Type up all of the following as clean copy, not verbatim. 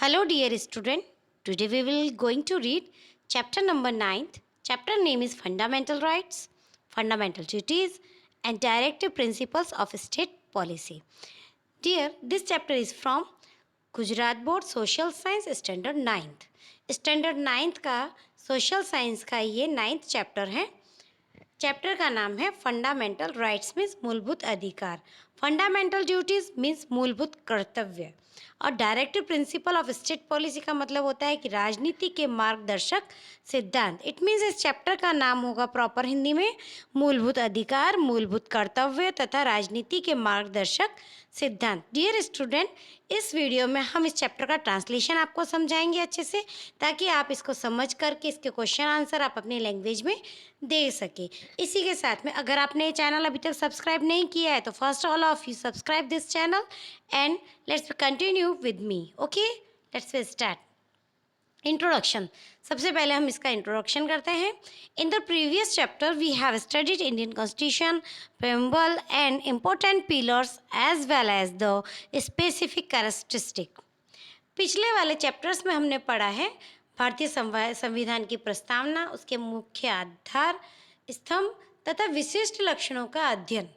Hello dear student. Today we will going to read chapter number 9th. Chapter name is Fundamental Rights, Fundamental Duties and Directive Principles of State Policy. Dear, this chapter is from Gujarat board social science standard ninth. Standard ninth का social science का ये 9th chapter है। Chapter का नाम है fundamental rights means मूलभूत अधिकार, fundamental duties means मूलभूत कर्तव्य, और directive principle of state policy का मतलब होता है कि राजनीति के मार्गदर्शक सिद्धांत। इट मीन्स इस चैप्टर का नाम होगा प्रॉपर हिंदी में मूलभूत अधिकार, मूलभूत कर्तव्य तथा राजनीति के मार्गदर्शक सिद्धांत। डियर स्टूडेंट, इस वीडियो में हम इस चैप्टर का ट्रांसलेशन आपको समझाएंगे अच्छे से, ताकि आप इसको समझ करके इसके क्वेश्चन आंसर आप अपनी लैंग्वेज में दे सके। इसी के साथ में अगर आपने ये चैनल अभी तक सब्सक्राइब नहीं किया है तो first all of you subscribe this channel and let's continue with me. Okay, let's start. Introduction. सबसे पहले हम इसका इंट्रोडक्शन करते हैं। In the previous chapter we have studied Indian constitution, preamble and important pillars as well as the specific characteristic. पिछले वाले chapters में हमने पढ़ा है भारतीय संविधान की प्रस्तावना, उसके मुख्य आधार स्तंभ तथा विशिष्ट लक्षणों का अध्ययन।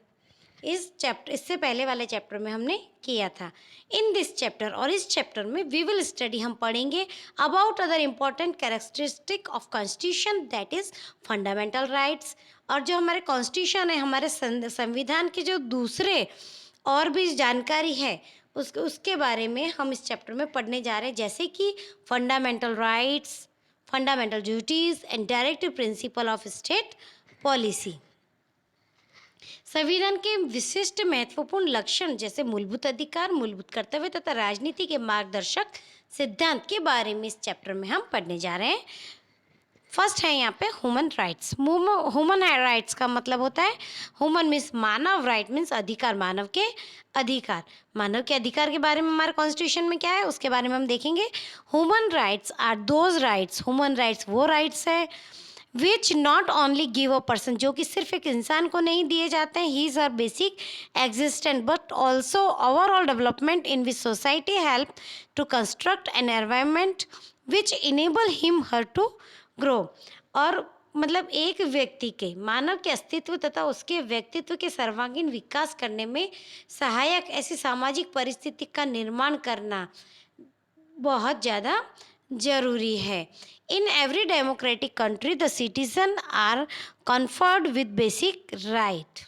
इससे पहले वाले चैप्टर में हमने किया था। इन दिस चैप्टर, और इस चैप्टर में वी विल स्टडी, हम पढ़ेंगे about other important characteristic of constitution that is fundamental rights. और जो हमारे कॉन्स्टिट्यूशन है, हमारे संविधान के जो दूसरे और भी जानकारी है उसके बारे में हम इस चैप्टर में पढ़ने जा रहे हैं, जैसे कि fundamental rights, fundamental duties and directive principle of state policy. संविधान के विशिष्ट महत्वपूर्ण लक्षण जैसे मूलभूत अधिकार, मूलभूत कर्तव्य तथा राजनीति के मार्गदर्शक सिद्धांत के बारे में इस चैप्टर में हम पढ़ने जा रहे हैं। फर्स्ट है यहाँ पे ह्यूमन राइट्स। ह्यूमन राइट्स का मतलब होता है, ह्यूमन मीन्स मानव, राइट मीन्स अधिकार, मानव के अधिकार। मानव के अधिकार के बारे में हमारे कॉन्स्टिट्यूशन में क्या है उसके बारे में हम देखेंगे। Human rights are those rights, human rights वो राइट्स है which not only give a person, जो कि सिर्फ एक इंसान को नहीं दिए जाते हैं, he is our basic existent, but also overall development in which society help to construct an environment which enable him her to grow. और मतलब एक व्यक्ति के, मानव के अस्तित्व तथा उसके व्यक्तित्व के सर्वांगीण विकास करने में सहायक ऐसी सामाजिक परिस्थिति का निर्माण करना बहुत ज़्यादा जरूरी है। In every democratic country the citizen are conferred with basic right.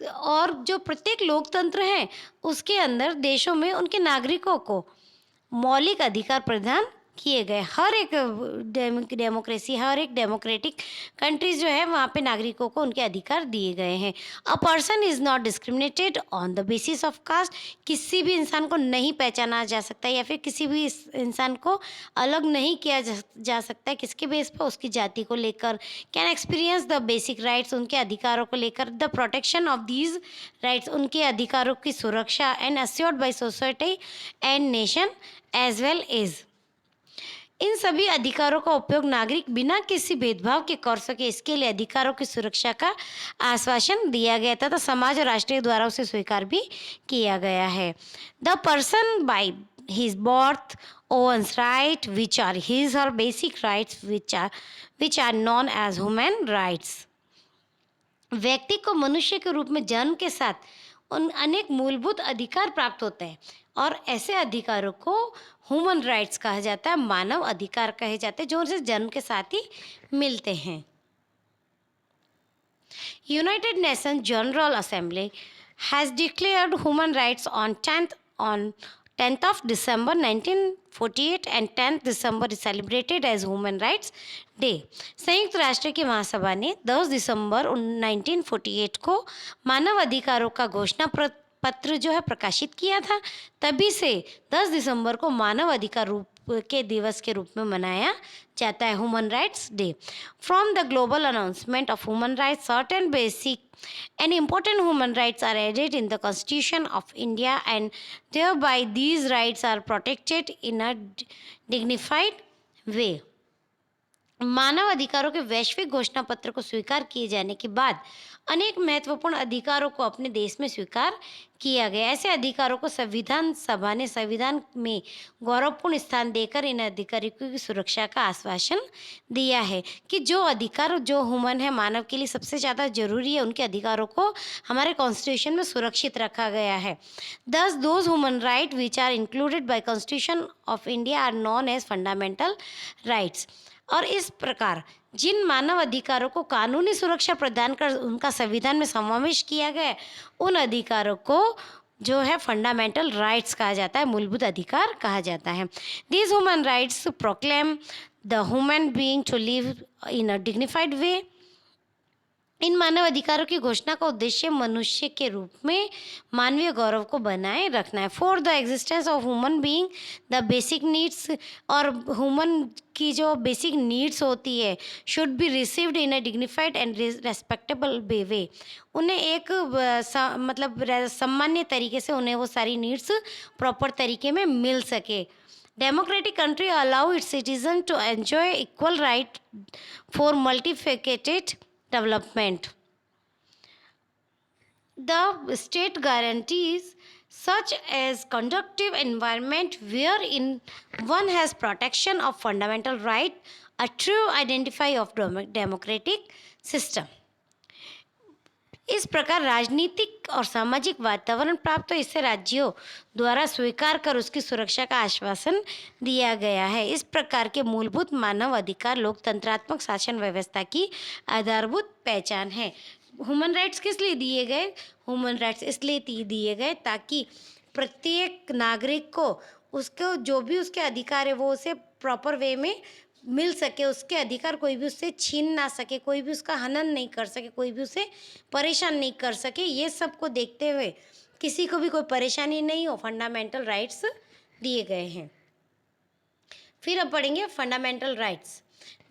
और जो प्रत्येक लोकतंत्र है उसके अंदर देशों में उनके नागरिकों को मौलिक अधिकार प्रदान किए गए। हर एक डेमोक्रेसी, हर एक डेमोक्रेटिक कंट्रीज जो है वहाँ पे नागरिकों को उनके अधिकार दिए गए हैं। A person is not discriminated on the basis of caste, किसी भी इंसान को नहीं पहचाना जा सकता या फिर किसी भी इंसान को अलग नहीं किया जा सकता है किसके बेस पर, उसकी जाति को लेकर। Can experience the basic rights, उनके अधिकारों को लेकर। The protection of these rights, उनके अधिकारों की सुरक्षा and assured by society and nation as well as. इन सभी अधिकारों का उपयोग नागरिक बिना किसी भेदभाव के कर सके, इसके लिए अधिकारों की सुरक्षा का आश्वासन दिया गया तथा समाज और राष्ट्र द्वारा उसे स्वीकार भी किया गया है। The person by his birth owns right which are his और basic rights which are known as human rights. व्यक्ति को मनुष्य के रूप में जन्म के साथ उन अनेक मूलभूत अधिकार प्राप्त होते हैं और ऐसे अधिकारों को ह्यूमन राइट्स कहा जाता है, मानव अधिकार कहे जाते हैं, जो उनसे जन्म के साथ ही मिलते हैं। United nation general assembly has declared human rights on 10th of December 1948 and 10th December is celebrated as Human Rights Day। संयुक्त राष्ट्र की महासभा ने 10 दिसंबर 1948 को मानव अधिकारों का घोषणा पत्र जो है प्रकाशित किया था। तभी से 10 दिसंबर को मानव अधिकार के दिवस के रूप में मनाया जाता है, human rights day. From the global announcement of human rights, certain basic and important human rights are added in the Constitution of India, and thereby these rights are protected in a dignified way। मानव अधिकारों के वैश्विक घोषणा पत्र को स्वीकार किए जाने के बाद अनेक महत्वपूर्ण अधिकारों को अपने देश में स्वीकार किया गया। ऐसे अधिकारों को संविधान सभा ने संविधान में गौरवपूर्ण स्थान देकर इन अधिकारों की सुरक्षा का आश्वासन दिया है कि जो अधिकार जो ह्यूमन है, मानव के लिए सबसे ज़्यादा जरूरी है, उनके अधिकारों को हमारे कॉन्स्टिट्यूशन में सुरक्षित रखा गया है। Thus, those human rights which are included by Constitution of India are known as fundamental rights। और इस प्रकार जिन मानव अधिकारों को कानूनी सुरक्षा प्रदान कर उनका संविधान में समावेश किया गया है, उन अधिकारों को जो है फंडामेंटल राइट्स कहा जाता है, मूलभूत अधिकार कहा जाता है। These human rights proclaim the human being to live in a dignified way. इन मानव अधिकारों की घोषणा का उद्देश्य मनुष्य के रूप में मानवीय गौरव को बनाए रखना है। For the existence of human being the basic needs, और ह्यूमन की जो बेसिक नीड्स होती है should be received in a dignified and respectable way. उन्हें एक मतलब सम्मान्य तरीके से उन्हें वो सारी नीड्स प्रॉपर तरीके में मिल सके। Democratic country allow its citizen to enjoy equal right for multifaceted development. The state guarantees such as conducive environment wherein one has protection of fundamental right, a true identify of democratic system। इस प्रकार राजनीतिक और सामाजिक वातावरण प्राप्त हो, इससे राज्यों द्वारा स्वीकार कर उसकी सुरक्षा का आश्वासन दिया गया है। इस प्रकार के मूलभूत मानव अधिकार लोकतंत्रात्मक शासन व्यवस्था की आधारभूत पहचान है। ह्यूमन राइट्स किस लिए दिए गए? ह्यूमन राइट्स इसलिए दिए गए ताकि प्रत्येक नागरिक को उसको जो भी उसके अधिकार है वो उसे प्रॉपर वे में मिल सके, उसके अधिकार कोई भी उससे छीन ना सके, कोई भी उसका हनन नहीं कर सके, कोई भी उसे परेशान नहीं कर सके। ये सब को देखते हुए किसी को भी कोई परेशानी नहीं हो, फंडामेंटल राइट्स दिए गए हैं। फिर अब पढ़ेंगे fundamental rights.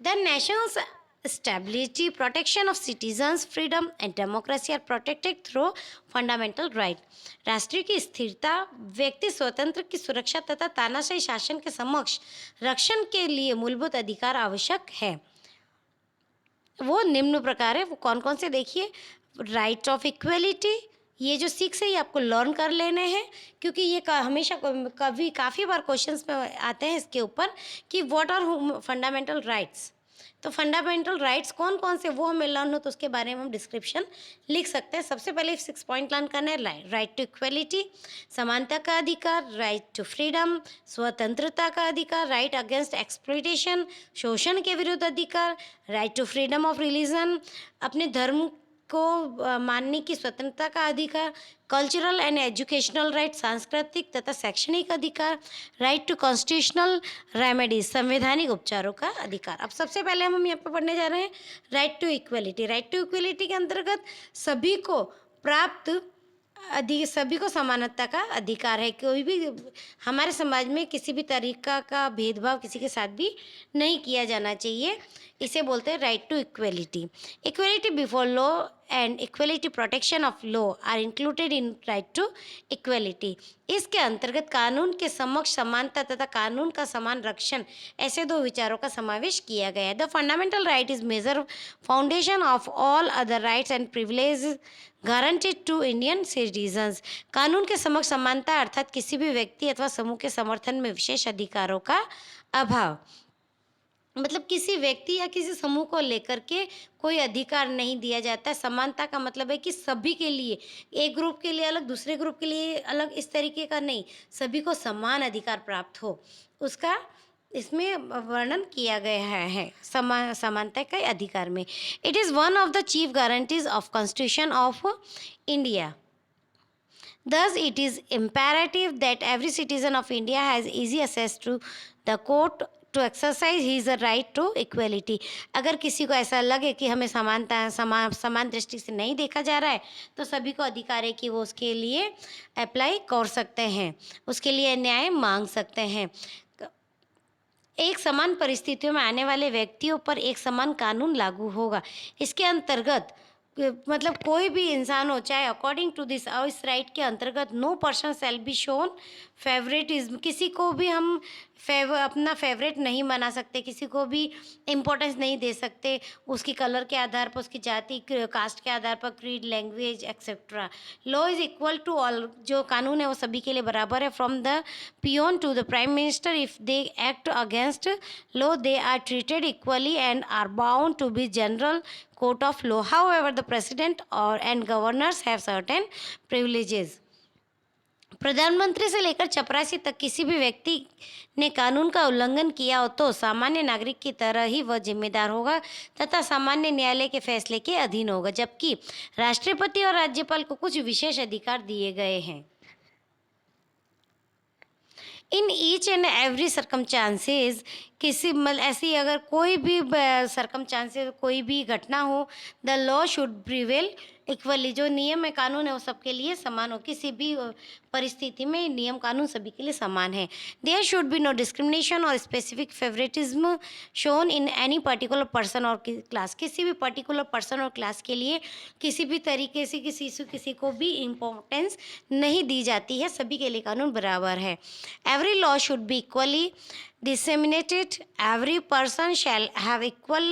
The nation's stability, protection of citizens, freedom and democracy are protected through fundamental right. राष्ट्र की स्थिरता, व्यक्ति स्वतंत्र की सुरक्षा तथा तानाशाही शासन के समक्ष रक्षण के लिए मूलभूत अधिकार आवश्यक है। वो निम्न प्रकार है। वो कौन कौन से देखिए? राइट ऑफ इक्वलिटी, ये जो 6 है ये आपको लर्न कर लेने हैं, क्योंकि ये हमेशा काफ़ी बार क्वेश्चंस में आते हैं इसके ऊपर कि व्हाट आर फंडामेंटल राइट्स। तो फंडामेंटल राइट्स कौन कौन से वो हमें लर्न हो तो उसके बारे में हम डिस्क्रिप्शन लिख सकते हैं। सबसे पहले 6 पॉइंट लर्न करना है। राइट टू इक्वलिटी, समानता का अधिकार, राइट टू फ्रीडम, स्वतंत्रता का अधिकार, राइट अगेंस्ट एक्सप्लॉयटेशन, शोषण के विरुद्ध अधिकार, right to freedom of religion, अपने धर्म को मानने की स्वतंत्रता का अधिकार, कल्चरल एंड एजुकेशनल राइट, सांस्कृतिक तथा शैक्षणिक अधिकार, राइट टू कॉन्स्टिट्यूशनल रेमेडीज, संवैधानिक उपचारों का अधिकार। अब सबसे पहले हम यहाँ पे पढ़ने जा रहे हैं right to equality. Right to equality के अंतर्गत सभी को सभी को समानता का अधिकार है। कोई भी हमारे समाज में किसी भी तरीका का भेदभाव किसी के साथ भी नहीं किया जाना चाहिए। इसे बोलते हैं right to equality. Equality before law and equality protection of law are included in right to equality. इसके अंतर्गत कानून के समक्ष समानता तथा कानून का समान रक्षण, ऐसे 2 विचारों का समावेश किया गया है। The fundamental right is major foundation of all other rights and privilege guaranteed to Indian citizens. कानून के समक्ष समानता अर्थात किसी भी व्यक्ति अथवा समूह के समर्थन में विशेष अधिकारों का अभाव, मतलब किसी व्यक्ति या किसी समूह को लेकर के कोई अधिकार नहीं दिया जाता है। समानता का मतलब है कि सभी के लिए, एक ग्रुप के लिए अलग, दूसरे ग्रुप के लिए अलग, इस तरीके का नहीं, सभी को समान अधिकार प्राप्त हो, उसका इसमें वर्णन किया गया है समानता के अधिकार में। It is one of the chief guarantees of constitution of India. Thus, it is imperative that every citizen of India has easy access to the court to exercise his right to equality। अगर किसी को ऐसा लगे कि हमें समान दृष्टि से नहीं देखा जा रहा है तो सभी को अधिकार है कि वो उसके लिए अप्लाई कर सकते हैं, उसके लिए न्याय मांग सकते हैं। एक समान परिस्थितियों में आने वाले व्यक्तियों पर एक समान कानून लागू होगा। इसके अंतर्गत मतलब कोई भी इंसान हो, चाहे अकॉर्डिंग टू दिस इस राइट के अंतर्गत no person shall be shown favouritism, किसी को भी हम अपना फेवरेट नहीं बना सकते, किसी को भी इम्पोर्टेंस नहीं दे सकते उसकी कलर के आधार पर, उसकी जाति, कास्ट के आधार पर, creed, language etcetera. Law is equal to all, जो कानून है वो सभी के लिए बराबर है, from the peon to the prime minister. If they act against law they are treated equally and are bound to be general court of law. However, the president and governors have certain privileges. प्रधानमंत्री से लेकर चपरासी तक किसी भी व्यक्ति ने कानून का उल्लंघन किया हो तो सामान्य नागरिक की तरह ही वह जिम्मेदार होगा तथा सामान्य न्यायालय के फैसले के अधीन होगा, जबकि राष्ट्रपति और राज्यपाल को कुछ विशेष अधिकार दिए गए हैं। इन ईच एंड एवरी सर्कमचांसेस, किसी ऐसी अगर कोई भी सर्कमचांसेस, कोई भी घटना हो, the law should prevail equally, जो नियम है, कानून है, वो सबके लिए समान हो। किसी भी परिस्थिति में नियम कानून सभी के लिए समान है। There should be no discrimination और specific favouritism shown in any particular person और क्लास, किसी भी पर्टिकुलर पर्सन और क्लास के लिए किसी भी तरीके से किसी को भी इम्पोर्टेंस नहीं दी जाती है, सभी के लिए कानून बराबर है। Every law should be equally disseminated. Every person shall have equal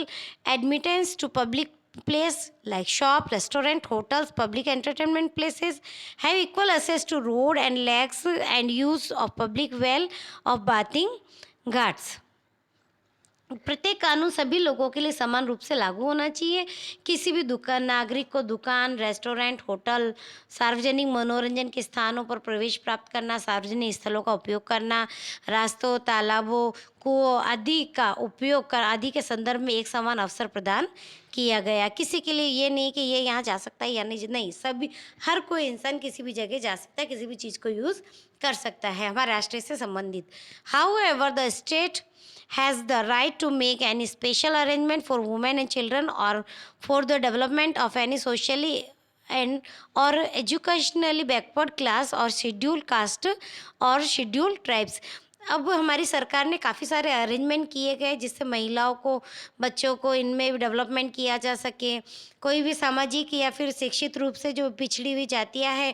admittance to public place like shop, restaurant, hotels, public entertainment places, have equal access to road and lakes and use of public well of bathing ghats. प्रत्येक कानून सभी लोगों के लिए समान रूप से लागू होना चाहिए। किसी भी नागरिक को दुकान, रेस्टोरेंट, होटल, सार्वजनिक मनोरंजन के स्थानों पर प्रवेश प्राप्त करना, सार्वजनिक स्थलों का उपयोग करना, रास्तों, तालाबों, कुओं आदि का उपयोग कर आदि के संदर्भ में एक समान अवसर प्रदान किया गया। किसी के लिए ये नहीं कि ये यहाँ जा सकता है या नहीं, सभी, हर कोई इंसान किसी भी जगह जा सकता है, किसी भी चीज़ को यूज़ कर सकता है, हमारे राष्ट्र से संबंधित। However the state has the right to make any special arrangement for women and children or for the development of any socially and or educationally backward class or scheduled caste or scheduled tribes. अब हमारी सरकार ने काफ़ी सारे arrangement किए गए जिससे महिलाओं को, बच्चों को इनमें डेवलपमेंट किया जा सके। कोई भी सामाजिक या फिर शिक्षित रूप से जो पिछड़ी हुई जातियां हैं,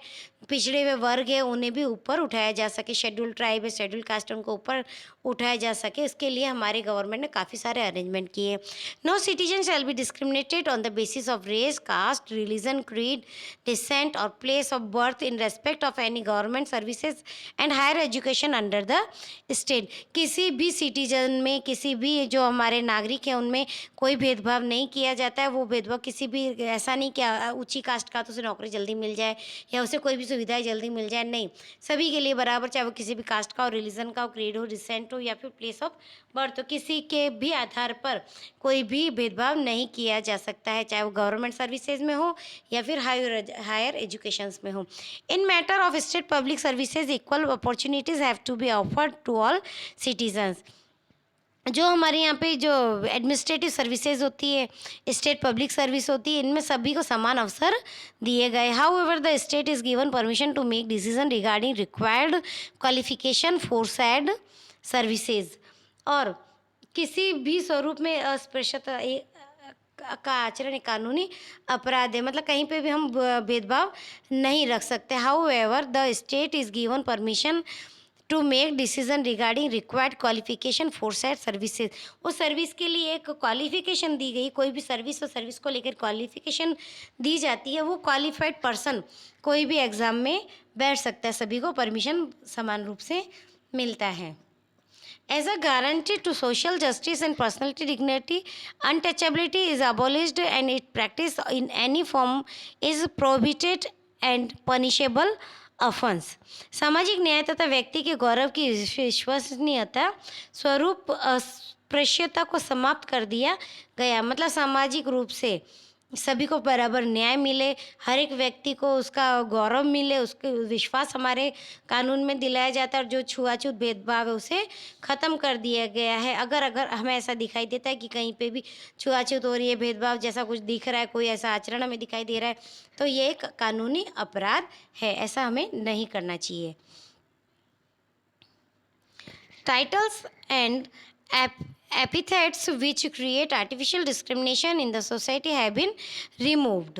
पिछड़े हुए वर्ग है, उन्हें भी ऊपर उठाया जा सके। शेड्यूल ट्राइब है, शेड्यूल कास्ट, उनको ऊपर उठाया जा सके, इसके लिए हमारी गवर्नमेंट ने काफ़ी सारे अरेंजमेंट किए। No citizen shall be discriminated on the basis of race, caste, religion, creed, descent और place of birth in respect of any government services and higher education under the state. किसी भी citizen में, किसी भी जो हमारे नागरिक हैं उनमें कोई भेदभाव नहीं किया जाता है। वो भेदभाव किसी भी, ऐसा नहीं कि ऊंची कास्ट का तो उसे नौकरी जल्दी मिल जाए या उसे कोई भी सुविधाएं जल्दी मिल जाए, नहीं, सभी के लिए बराबर, चाहे वो किसी भी कास्ट का हो, रिलीजन का हो, क्रीड हो, डिसेंट हो या फिर प्लेस ऑफ बर्थ हो, किसी के भी आधार पर कोई भी भेदभाव नहीं किया जा सकता है, चाहे वो गवर्नमेंट सर्विसेज में हो या फिर हायर एजुकेशन में हो। In matter of state public services equal opportunities have to be offered to all citizens. जो हमारे यहाँ पे जो एडमिनिस्ट्रेटिव सर्विसेज होती है, स्टेट पब्लिक सर्विस होती है, इनमें सभी को समान अवसर दिए गए। However the state is given permission to make decision regarding required qualification for said services. और किसी भी स्वरूप में अस्पृश्यता का आचरण एक कानूनी अपराध है, मतलब कहीं पे भी हम भेदभाव नहीं रख सकते। However the state is given permission to make decision regarding required qualification for said services. उस सर्विस के लिए एक क्वालिफिकेशन दी गई, कोई भी सर्विस और सर्विस को लेकर क्वालिफिकेशन दी जाती है, वो क्वालिफाइड पर्सन कोई भी एग्ज़ाम में बैठ सकता है, सभी को परमिशन समान रूप से मिलता है। As a guarantee to social justice and personality dignity, untouchability is abolished and its practice in any form is prohibited and punishable offense. सामाजिक न्याय तथा व्यक्ति के गौरव की विश्वसनीयता स्वरूप अस्पृश्यता को समाप्त कर दिया गया, मतलब सामाजिक रूप से सभी को बराबर न्याय मिले, हर एक व्यक्ति को उसका गौरव मिले, उसके विश्वास हमारे कानून में दिलाया जाता है, और जो छुआछूत भेदभाव है उसे ख़त्म कर दिया गया है। अगर हमें ऐसा दिखाई देता है कि कहीं पे भी छुआछूत हो रही है, भेदभाव जैसा कुछ दिख रहा है, कोई ऐसा आचरण हमें दिखाई दे रहा है, तो ये एक कानूनी अपराध है, ऐसा हमें नहीं करना चाहिए। Titles and epithets which create artificial discrimination in the society have been removed.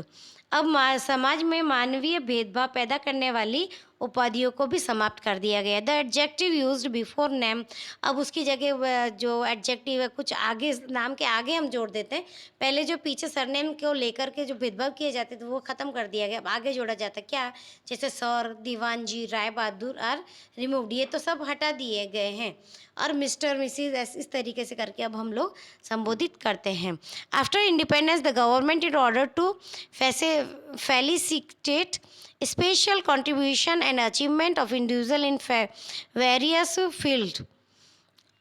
अब समाज में मानवीय भेदभाव पैदा करने वाली उपाधियों को भी समाप्त कर दिया गया। The adjective used before name, अब उसकी जगह जो एडजेक्टिव है कुछ आगे नाम के आगे हम जोड़ देते हैं। पहले जो पीछे सरनेम को लेकर के जो भेदभाव किए जाते थे वो ख़त्म कर दिया गया, अब आगे जोड़ा जाता है। क्या? जैसे sir, Dewan ji, Rai Bahadur are removed, ये तो सब हटा दिए गए हैं। और मिस्टर, मिसिज, इस तरीके से करके अब हम लोग संबोधित करते हैं। After independence the government in order to felicitate special contribution and achievement of individual in various fields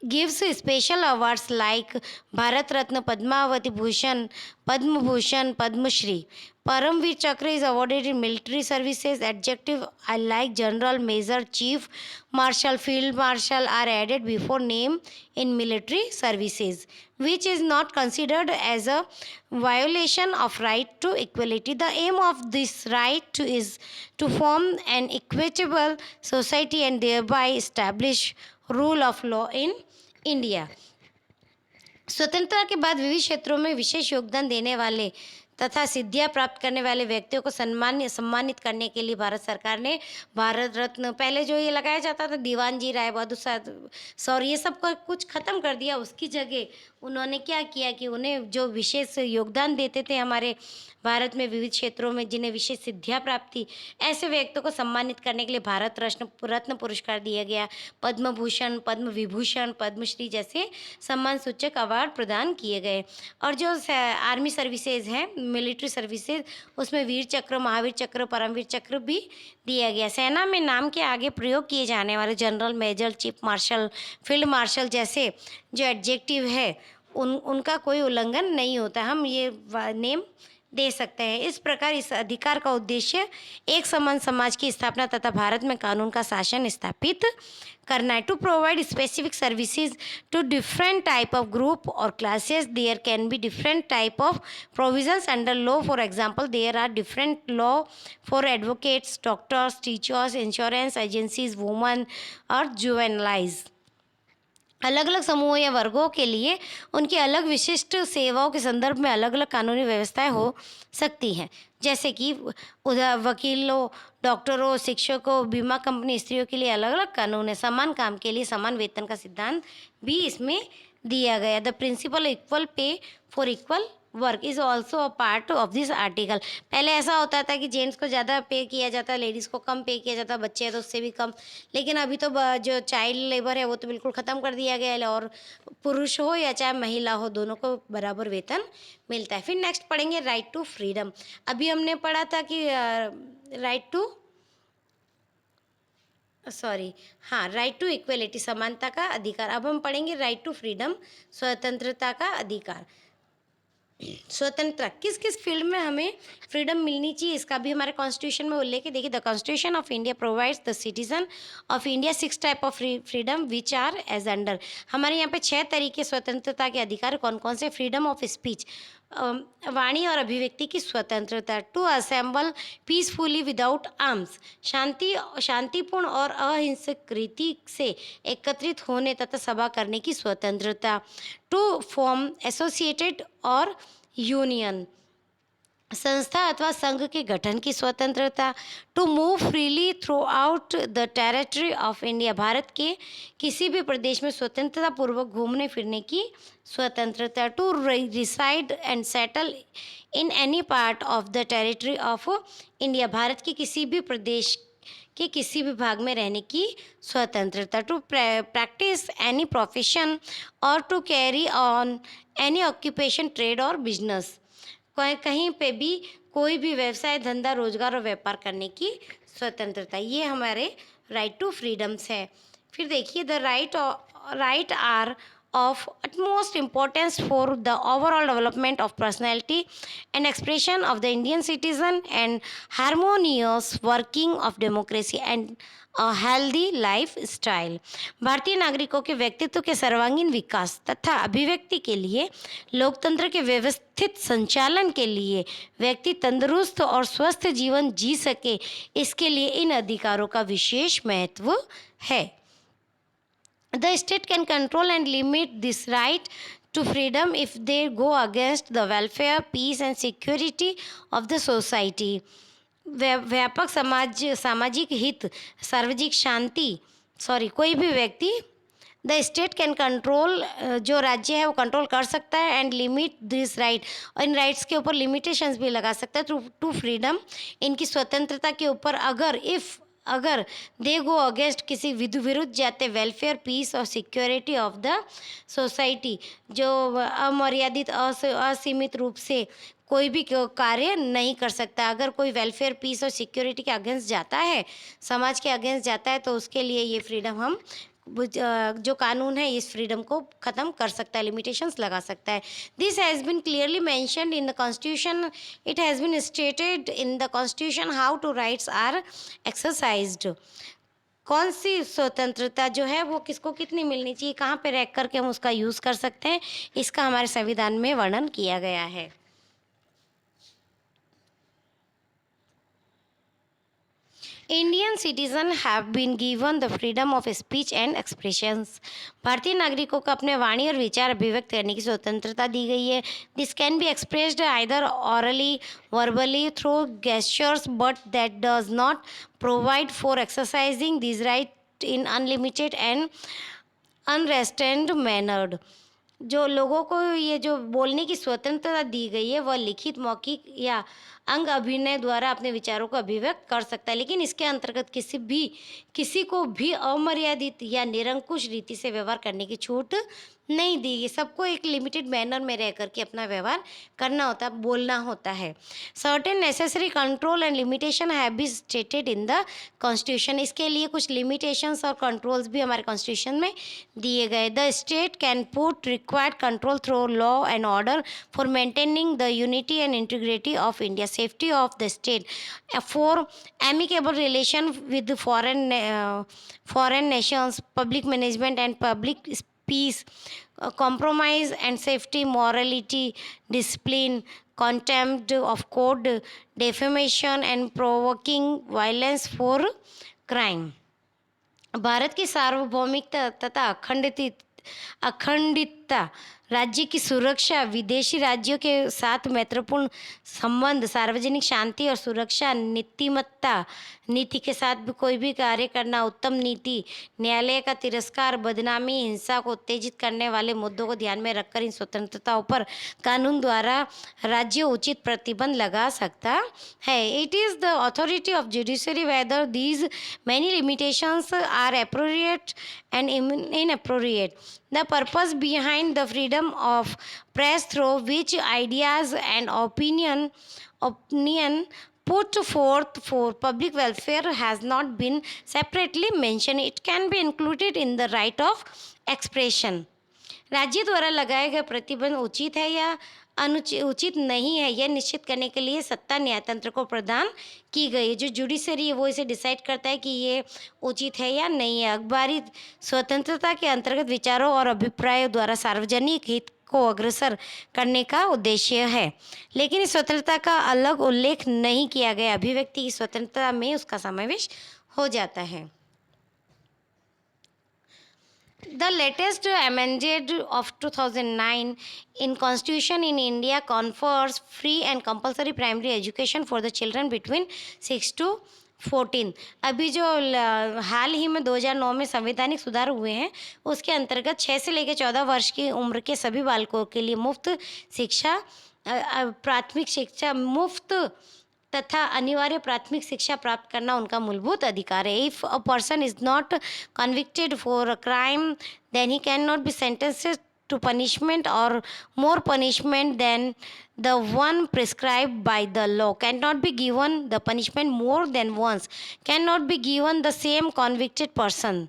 gives special awards like Bharat Ratna, Padmavati Bhushan, Padma Bhushan, Padma Shri. Paramveer Chakra is awarded in military services. Adjective like general, major, chief marshal, field marshal are added before name in military services, which is not considered as a violation of right to equality. The aim of this right is to form an equitable society and thereby establish rule of law in India. स्वतंत्रता के बाद विविध क्षेत्रों में विशेष योगदान देने वाले तथा सिद्धियां प्राप्त करने वाले व्यक्तियों को सम्मानित करने के लिए भारत सरकार ने भारत रत्न, पहले जो ये लगाया जाता था दीवान जी, राय बहादुर सर, ये सब का कुछ ख़त्म कर दिया। उसकी जगह उन्होंने क्या किया कि उन्हें जो विशेष योगदान देते थे हमारे भारत में विविध क्षेत्रों में जिन्हें विशेष सिद्धियां प्राप्त थी, ऐसे व्यक्तियों को सम्मानित करने के लिए भारत रत्न पुरस्कार दिया गया। पद्म भूषण, पद्म विभूषण, पद्मश्री जैसे सम्मान सूचक अवार्ड प्रदान किए गए। और जो आर्मी सर्विसेज हैं, मिलिट्री सर्विसेज, उसमें वीर चक्र, महावीर चक्र, परमवीर चक्र भी दिया गया। सेना में नाम के आगे प्रयोग किए जाने वाले general, major, chief marshal, field marshal जैसे जो एडजेक्टिव है उनका कोई उल्लंघन नहीं होता, हम ये नेम दे सकते हैं। इस प्रकार इस अधिकार का उद्देश्य एक समान समाज की स्थापना तथा भारत में कानून का शासन स्थापित करना है। To provide specific services to different type of group और classes, there can be different type of provisions under law. For example, there are different law for advocates, doctors, teachers, insurance agencies, women और juveniles. अलग अलग समूहों या वर्गों के लिए उनकी अलग विशिष्ट सेवाओं के संदर्भ में अलग अलग कानूनी व्यवस्थाएं हो सकती हैं, जैसे कि वकीलों, डॉक्टरों, शिक्षकों, बीमा कंपनी, स्त्रियों के लिए अलग अलग कानून है। समान काम के लिए समान वेतन का सिद्धांत भी इसमें दिया गया। The principle equal pay for equal work is also a part of this article. पहले ऐसा होता था कि जेंट्स को ज़्यादा पे किया जाता, लेडीज़ को कम पे किया जाता, बच्चे हैं तो उससे भी कम। लेकिन अभी तो जो चाइल्ड लेबर है वो तो बिल्कुल ख़त्म कर दिया गया है, और पुरुष हो या चाहे महिला हो दोनों को बराबर वेतन मिलता है। फिर नेक्स्ट पढ़ेंगे राइट टू फ्रीडम। अभी हमने पढ़ा था कि राइट टू इक्वलिटी, समानता का अधिकार। अब हम पढ़ेंगे राइट टू फ्रीडम, स्वतंत्रता का अधिकार। स्वतंत्रता किस किस फील्ड में हमें फ्रीडम मिलनी चाहिए, इसका भी हमारे कॉन्स्टिट्यूशन में उल्लेख है। देखिए, the constitution of India provides the citizen of India 6 type of freedom which are as under. हमारे यहाँ पे 6 तरीके स्वतंत्रता के अधिकार कौन कौन से? फ्रीडम ऑफ स्पीच, वाणी और अभिव्यक्ति की स्वतंत्रता। To assemble peacefully without arms, शांतिपूर्ण और अहिंसक रीति से एकत्रित होने तथा सभा करने की स्वतंत्रता। टू फॉर्म एसोसिएटेड और यूनियन, संस्था अथवा संघ के गठन की स्वतंत्रता। To move freely throughout the territory of India, Bharat के किसी भी प्रदेश में स्वतंत्रता पूर्वक घूमने फिरने की स्वतंत्रता। To reside and settle in any part of the territory of India, Bharat के किसी भी प्रदेश के किसी भी भाग में रहने की स्वतंत्रता। टू प्रैक्टिस एनी प्रोफेशन और to carry on any occupation, trade और बिजनेस, कहीं पे भी कोई भी व्यवसाय, धंधा, रोजगार और व्यापार करने की स्वतंत्रता। ये हमारे राइट टू फ्रीडम्स है। फिर देखिए, the right are of utmost importance for the overall development of personality and expression of the Indian citizen and harmonious working of democracy and a healthy lifestyle। भारतीय नागरिकों के व्यक्तित्व के सर्वांगीण विकास तथा अभिव्यक्ति के लिए, लोकतंत्र के व्यवस्थित संचालन के लिए, व्यक्ति तंदुरुस्त और स्वस्थ जीवन जी सके, इसके लिए इन अधिकारों का विशेष महत्व है। The state can control and limit this right to freedom if they go against the welfare, peace and security of the society. व्यापक सामाजिक हित, सार्वजनिक शांति, कोई भी व्यक्ति, द स्टेट कैन कंट्रोल, जो राज्य है वो कंट्रोल कर सकता है, एंड लिमिट दिस राइट, और इन राइट्स के ऊपर लिमिटेशंस भी लगा सकता है टू फ्रीडम, इनकी स्वतंत्रता के ऊपर, अगर दे गो अगेंस्ट, किसी विरुद्ध जाते वेलफेयर, पीस और सिक्योरिटी ऑफ द सोसाइटी, जो अमर्यादित असीमित रूप से कोई भी कार्य नहीं कर सकता। अगर कोई वेलफेयर, पीस और सिक्योरिटी के अगेंस्ट जाता है, समाज के अगेंस्ट जाता है, तो उसके लिए ये फ्रीडम हम जो कानून है इस फ्रीडम को ख़त्म कर सकता है, लिमिटेशंस लगा सकता है। This has been clearly mentioned in the constitution, it has been stated in the constitution how to rights are exercised. कौन सी स्वतंत्रता जो है वो किसको कितनी मिलनी चाहिए, कहाँ पे रह करके हम उसका यूज़ कर सकते हैं, इसका हमारे संविधान में वर्णन किया गया है। Indian citizen have been given the freedom of speech and expressions. भारतीय नागरिकों को अपने वाणी और विचार अभिव्यक्त करने की स्वतंत्रता दी गई है। This can be expressed either orally, verbally, through gestures, but that does not provide for exercising this right in unlimited and unrestrained mannered. जो लोगों को ये जो बोलने की स्वतंत्रता दी गई है वह लिखित, मौखिक या अंग अभिनय द्वारा अपने विचारों को अभिव्यक्त कर सकता है, लेकिन इसके अंतर्गत किसी को भी अमर्यादित या निरंकुश रीति से व्यवहार करने की छूट नहीं दी गई। सबको एक लिमिटेड मैनर में रह करके अपना व्यवहार करना होता है, बोलना होता है। Certain necessary control and limitation have be stated in the constitution. इसके लिए कुछ लिमिटेशंस और कंट्रोल्स भी हमारे कॉन्स्टिट्यूशन में दिए गए। The state can put required control through law and order for maintaining the unity and integrity of India, safety of the state, for amicable relation with foreign Nations, public management and public peace, compromise and safety, morality, discipline, contempt of court, defamation and provoking violence for crime। Bharat की सार्वभौमिकता तथा अखंडितता, राज्य की सुरक्षा, विदेशी राज्यों के साथ महत्वपूर्ण संबंध, सार्वजनिक शांति और सुरक्षा, नीति के साथ भी कोई भी कार्य करना, उत्तम नीति, न्यायालय का तिरस्कार, बदनामी, हिंसा को उत्तेजित करने वाले मुद्दों को ध्यान में रखकर इन स्वतंत्रताओं पर कानून द्वारा राज्य उचित प्रतिबंध लगा सकता है। It is the authority of judiciary whether these many limitations are appropriate and inappropriate. The purpose behind the freedom of press through which ideas and opinion put forth for public welfare has not been separately mentioned. It can be included in the right of expression. राज्य द्वारा लगाए गए प्रतिबंध उचित है या उचित नहीं है, यह निश्चित करने के लिए सत्ता न्यायतंत्र को प्रदान की गई है। जो जुडिशरी है वो इसे डिसाइड करता है कि ये उचित है या नहीं है। अखबारी स्वतंत्रता के अंतर्गत विचारों और अभिप्रायों द्वारा सार्वजनिक हित को अग्रसर करने का उद्देश्य है, लेकिन इस स्वतंत्रता का अलग उल्लेख नहीं किया गया। अभिव्यक्ति की स्वतंत्रता में उसका समावेश हो जाता है। The latest amendment of 2009 in Constitution in India confers free and compulsory primary education for the children between 6 to 14। अभी जो हाल ही में 2009 में संवैधानिक सुधार हुए हैं उसके अंतर्गत 6 से लेकर 14 वर्ष की उम्र के सभी बालकों के लिए मुफ्त शिक्षा, प्राथमिक शिक्षा मुफ्त तथा अनिवार्य प्राथमिक शिक्षा प्राप्त करना उनका मूलभूत अधिकार है। If a person is not convicted for a crime then he can not be sentenced to punishment or more punishment than the one prescribed by the law, cannot be given the punishment more than once, cannot be given the same convicted person।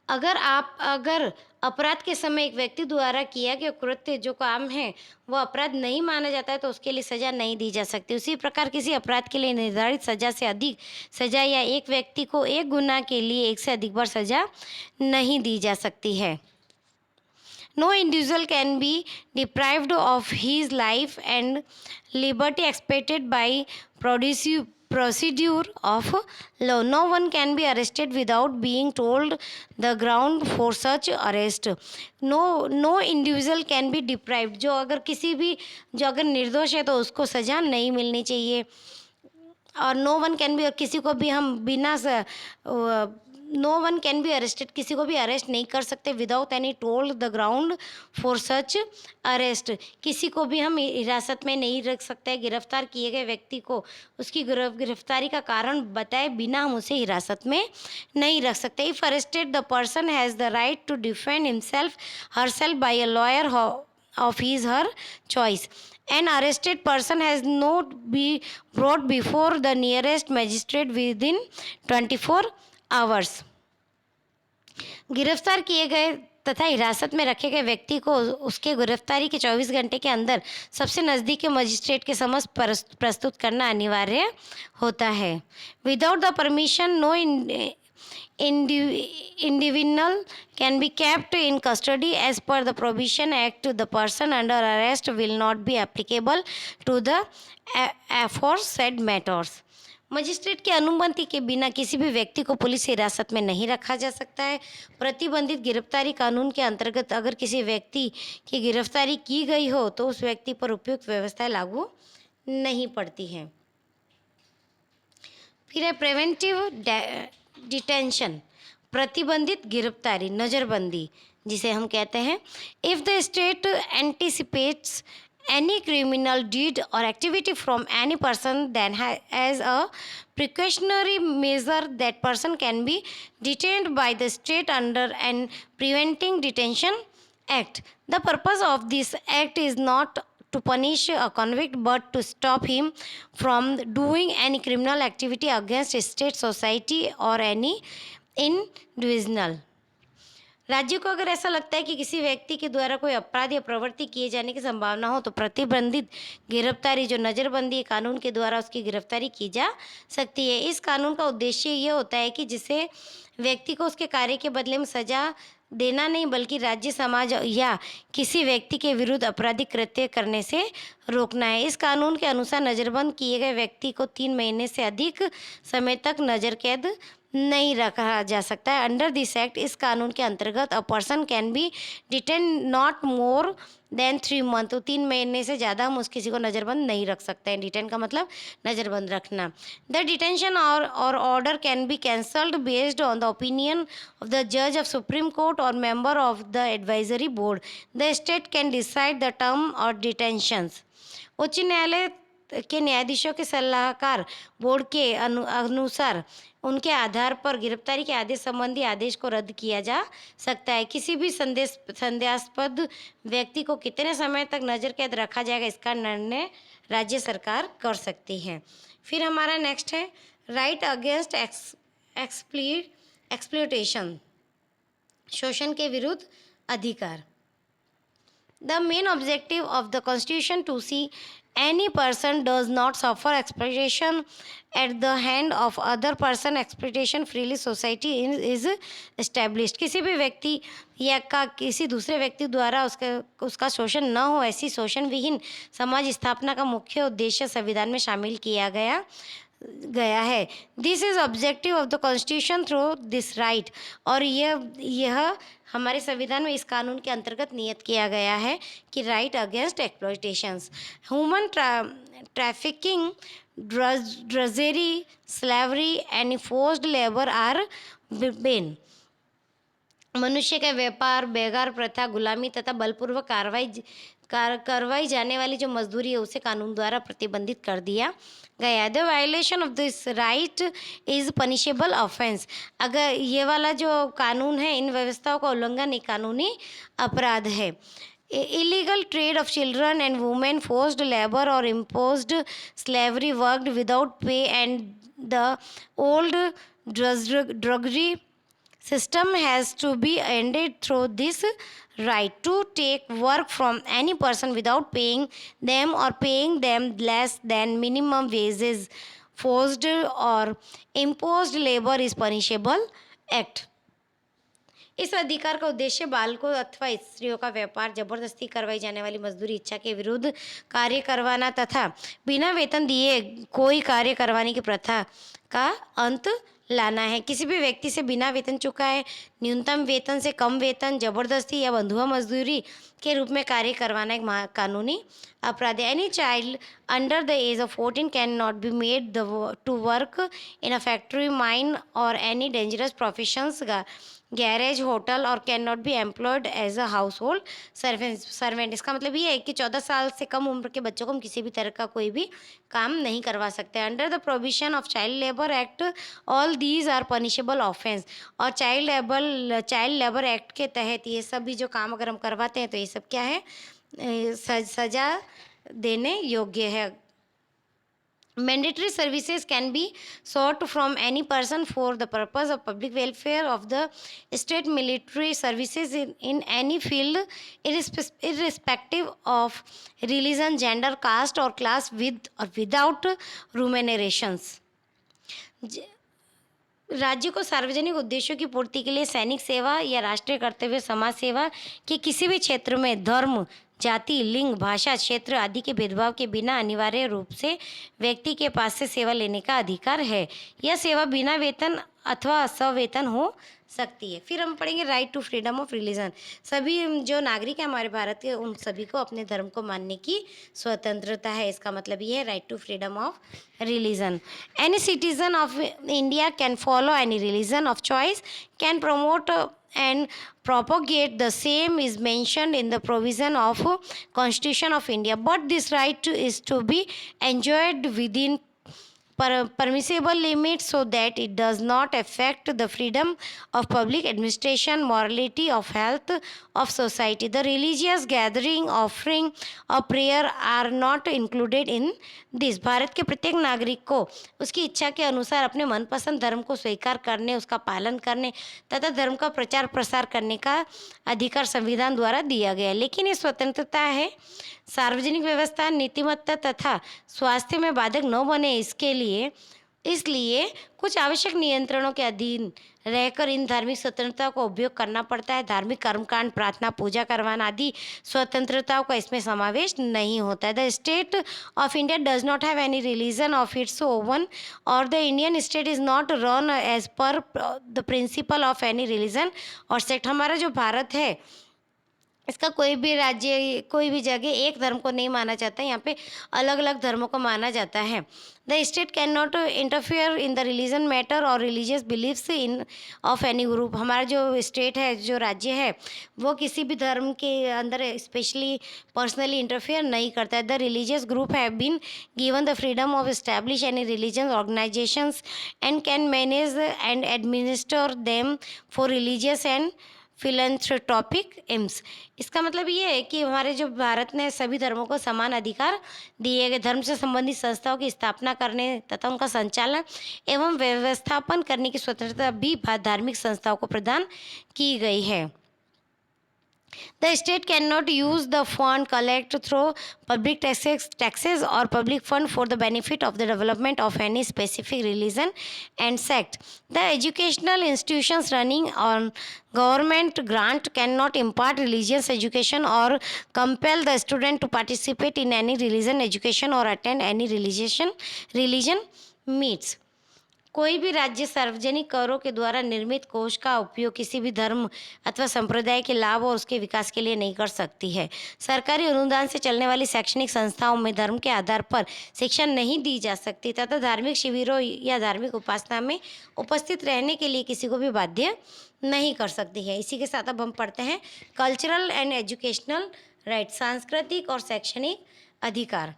अगर अपराध के समय एक व्यक्ति द्वारा किया गया कृत्य जो काम है वो अपराध नहीं माना जाता है तो उसके लिए सजा नहीं दी जा सकती। उसी प्रकार किसी अपराध के लिए निर्धारित सजा से अधिक सजा या एक व्यक्ति को एक गुनाह के लिए एक से अधिक बार सजा नहीं दी जा सकती है। No individual can be deprived of his life and liberty expected by procedure of law. No one can be arrested without being told the ground for such arrest. No individual can be deprived. जो अगर निर्दोष है तो उसको सजा नहीं मिलनी चाहिए. और नो वन कैन बी, किसी को भी हम बिना no one can be arrested, किसी को भी अरेस्ट नहीं कर सकते without any told the ground for such arrest. किसी को भी हम हिरासत में नहीं रख सकते. गिरफ्तार किए गए व्यक्ति को उसकी गिरफ्तारी का कारण बताए बिना हम उसे हिरासत में नहीं रख सकते. If arrested the person has the right to defend himself herself by a lawyer of his her choice. An arrested person has not be brought before the nearest magistrate within 24 hours. गिरफ्तार किए गए तथा हिरासत में रखे गए व्यक्ति को उसके गिरफ्तारी के 24 घंटे के अंदर सबसे नज़दीक के मजिस्ट्रेट के समक्ष प्रस्तुत करना अनिवार्य होता है. Without the permission no individual can be kept in custody as per the provision act. The person under arrest will not be applicable to the aforesaid matters. Magistrate की अनुमति के बिना किसी भी व्यक्ति को पुलिस हिरासत में नहीं रखा जा सकता है. प्रतिबंधित गिरफ्तारी कानून के अंतर्गत अगर किसी व्यक्ति की गिरफ्तारी की गई हो तो उस व्यक्ति पर उपयुक्त व्यवस्थाएं लागू नहीं पड़ती हैं. फिर है प्रिवेंटिव डिटेंशन, प्रतिबंधित गिरफ्तारी, नज़रबंदी जिसे हम कहते हैं. If the state anticipates any criminal deed or activity from any person, then as a precautionary measure that person can be detained by the state under an preventing detention act. The purpose of this act is not to punish a convict but to stop him from doing any criminal activity against state, society or any individual. राज्य को अगर ऐसा लगता है कि किसी व्यक्ति के द्वारा कोई अपराध या प्रवृत्ति किए जाने की संभावना हो तो प्रतिबंधित गिरफ्तारी जो नज़रबंदी कानून के द्वारा उसकी गिरफ्तारी की जा सकती है. इस कानून का उद्देश्य ये होता है कि जिसे व्यक्ति को उसके कार्य के बदले में सजा देना नहीं बल्कि राज्य, समाज या किसी व्यक्ति के विरुद्ध आपराधिक कृत्य करने से रोकना है. इस कानून के अनुसार नज़रबंद किए गए व्यक्ति को 3 महीने से अधिक समय तक नज़र कैद नहीं रखा जा सकता है. अंडर दिस एक्ट, इस कानून के अंतर्गत a person can be detain not more than 3 month. तो 3 महीने से ज़्यादा हम उस किसी को नज़रबंद नहीं रख सकते हैं. डिटेन का मतलब नज़रबंद रखना. द डिटेंशन और order can be cancelled based on the opinion of the जज ऑफ सुप्रीम कोर्ट और member of the advisory board. The state can decide the term और डिटेंशंस. उच्च न्यायालय के न्यायाधीशों के सलाहकार बोर्ड के अनुसार उनके आधार पर गिरफ्तारी के आदेश संबंधी आदेश को रद्द किया जा सकता है. किसी भी संदेहास्पद व्यक्ति को कितने समय तक नज़र कैद रखा जाएगा इसका निर्णय राज्य सरकार कर सकती है. फिर हमारा नेक्स्ट है राइट अगेंस्ट एक्सप्लॉयटेशन, शोषण के विरुद्ध अधिकार. The main objective of the Constitution to see any person does not suffer exploitation at the hand of other person. Exploitation freely society is established. किसी भी व्यक्ति या का किसी दूसरे व्यक्ति द्वारा उसका शोषण न हो, ऐसी शोषण विहीन समाज स्थापना का मुख्य उद्देश्य संविधान में शामिल किया गया है. This is objective of the constitution through this right. और यह हमारे संविधान में इस कानून के अंतर्गत नियत किया गया है कि right against exploitations, human trafficking, drudgery, slavery and forced labour are ban. मनुष्य का व्यापार, बेगार प्रथा, गुलामी तथा बलपूर्वक करवाई जाने वाली जो मजदूरी है उसे कानून द्वारा प्रतिबंधित कर दिया गया. The violation of this right is punishable offence. अगर ये वाला जो कानून है, इन व्यवस्थाओं का उल्लंघन एक कानूनी अपराध है. illegal trade of children and women, forced labor or imposed slavery, worked without pay, and the old drudgery system has to be ended through this right. To take work from any person without paying them or paying them less than minimum wages, forced or imposed labor is punishable act. इस अधिकार का उद्देश्य बालकों अथवा स्त्रियों का व्यापार, जबरदस्ती करवाई जाने वाली मजदूरी, इच्छा के विरुद्ध कार्य करवाना तथा बिना वेतन दिए कोई कार्य करवाने की प्रथा का अंत लाना है। किसी भी व्यक्ति से बिना वेतन चुकाए, न्यूनतम वेतन से कम वेतन, जबरदस्ती या बंधुआ मजदूरी के रूप में कार्य करवाना एक कानूनी अपराध है। Any child under the age of 14 can not be made to work in a factory, mine और any dangerous professions, garage, hotel और can not be employed as a household servant. इसका मतलब ये है कि 14 साल से कम उम्र के बच्चों को हम किसी भी तरह का कोई भी काम नहीं करवा सकते। Under the provision of child labour act all these are punishable offence. और चाइल्ड लेबर एक्ट के तहत ये सब भी जो काम अगर हम करवाते हैं तो ये सब क्या है, सजा देने योग्य है। Mandatory services can be sought from any person for the purpose of public welfare of the state. Military services in any field, irrespective of religion, gender, caste or class, with or without remunerations. राज्य को सार्वजनिक उद्देश्यों की पूर्ति के लिए सैनिक सेवा या राष्ट्रीय कर्तव्य, समाज सेवा के किसी भी क्षेत्र में धर्म, जाति, लिंग, भाषा, क्षेत्र आदि के भेदभाव के बिना अनिवार्य रूप से व्यक्ति के पास से सेवा लेने का अधिकार है। यह सेवा बिना वेतन अथवा सवेतन हो सकती है। फिर हम पढ़ेंगे right to freedom of religion. सभी जो नागरिक हैं हमारे भारत के, उन सभी को अपने धर्म को मानने की स्वतंत्रता है। इसका मतलब ये है right to freedom of religion. Any citizen of India can follow any religion of choice, can promote and propagate the same is mentioned in the provision of Constitution of India, but this right is to be enjoyed within permissible limits so that it does not affect the freedom of public administration, morality of health of society. The religious gathering, offering of prayer are not included in this. Bharat के प्रत्येक नागरिक को उसकी इच्छा के अनुसार अपने मनपसंद धर्म को स्वीकार करने, उसका पालन करने तथा धर्म का प्रचार प्रसार करने का अधिकार संविधान द्वारा दिया गया है। लेकिन ये स्वतंत्रता है सार्वजनिक व्यवस्था, नीतिमत्ता तथा स्वास्थ्य में बाधक न बने इसलिए कुछ आवश्यक नियंत्रणों के अधीन रहकर इन धार्मिक स्वतंत्रता को उपयोग करना पड़ता है। धार्मिक कर्मकांड, प्रार्थना, पूजा करवाना आदि स्वतंत्रताओं का इसमें समावेश नहीं होता है। The state of India does not have any religion of its own और the Indian state is not run as per the principle of any religion और सेक्ट। हमारा जो भारत है इसका कोई भी राज्य, कोई भी जगह एक धर्म को नहीं माना जाता है, यहाँ पे अलग अलग धर्मों को माना जाता है। The state can not interfere in the religion matter और religious believes in of any group. हमारा जो स्टेट है, जो राज्य है, वो किसी भी धर्म के अंदर स्पेशली पर्सनली इंटरफेयर नहीं करता है। The religious group have been given the freedom of establish any religious organisations and can manage and administer them for religious and philanthropic aims. इसका मतलब ये है कि हमारे जो भारत ने सभी धर्मों को समान अधिकार दिए गए। धर्म से संबंधित संस्थाओं की स्थापना करने तथा उनका संचालन एवं व्यवस्थापन करने की स्वतंत्रता भी धार्मिक संस्थाओं को प्रदान की गई है। The state cannot use the fund collect through public taxes or public fund for the benefit of the development of any specific religion and sect. The educational institutions running on government grant cannot impart religious education or compel the student to participate in any religion education or attend any religion meets. कोई भी राज्य सार्वजनिक करों के द्वारा निर्मित कोष का उपयोग किसी भी धर्म अथवा संप्रदाय के लाभ और उसके विकास के लिए नहीं कर सकती है। सरकारी अनुदान से चलने वाली शैक्षणिक संस्थाओं में धर्म के आधार पर शिक्षा नहीं दी जा सकती तथा धार्मिक शिविरों या धार्मिक उपासना में उपस्थित रहने के लिए किसी को भी बाध्य नहीं कर सकती है। इसी के साथ अब हम पढ़ते हैं कल्चरल एंड एजुकेशनल राइट, सांस्कृतिक और शैक्षणिक अधिकार।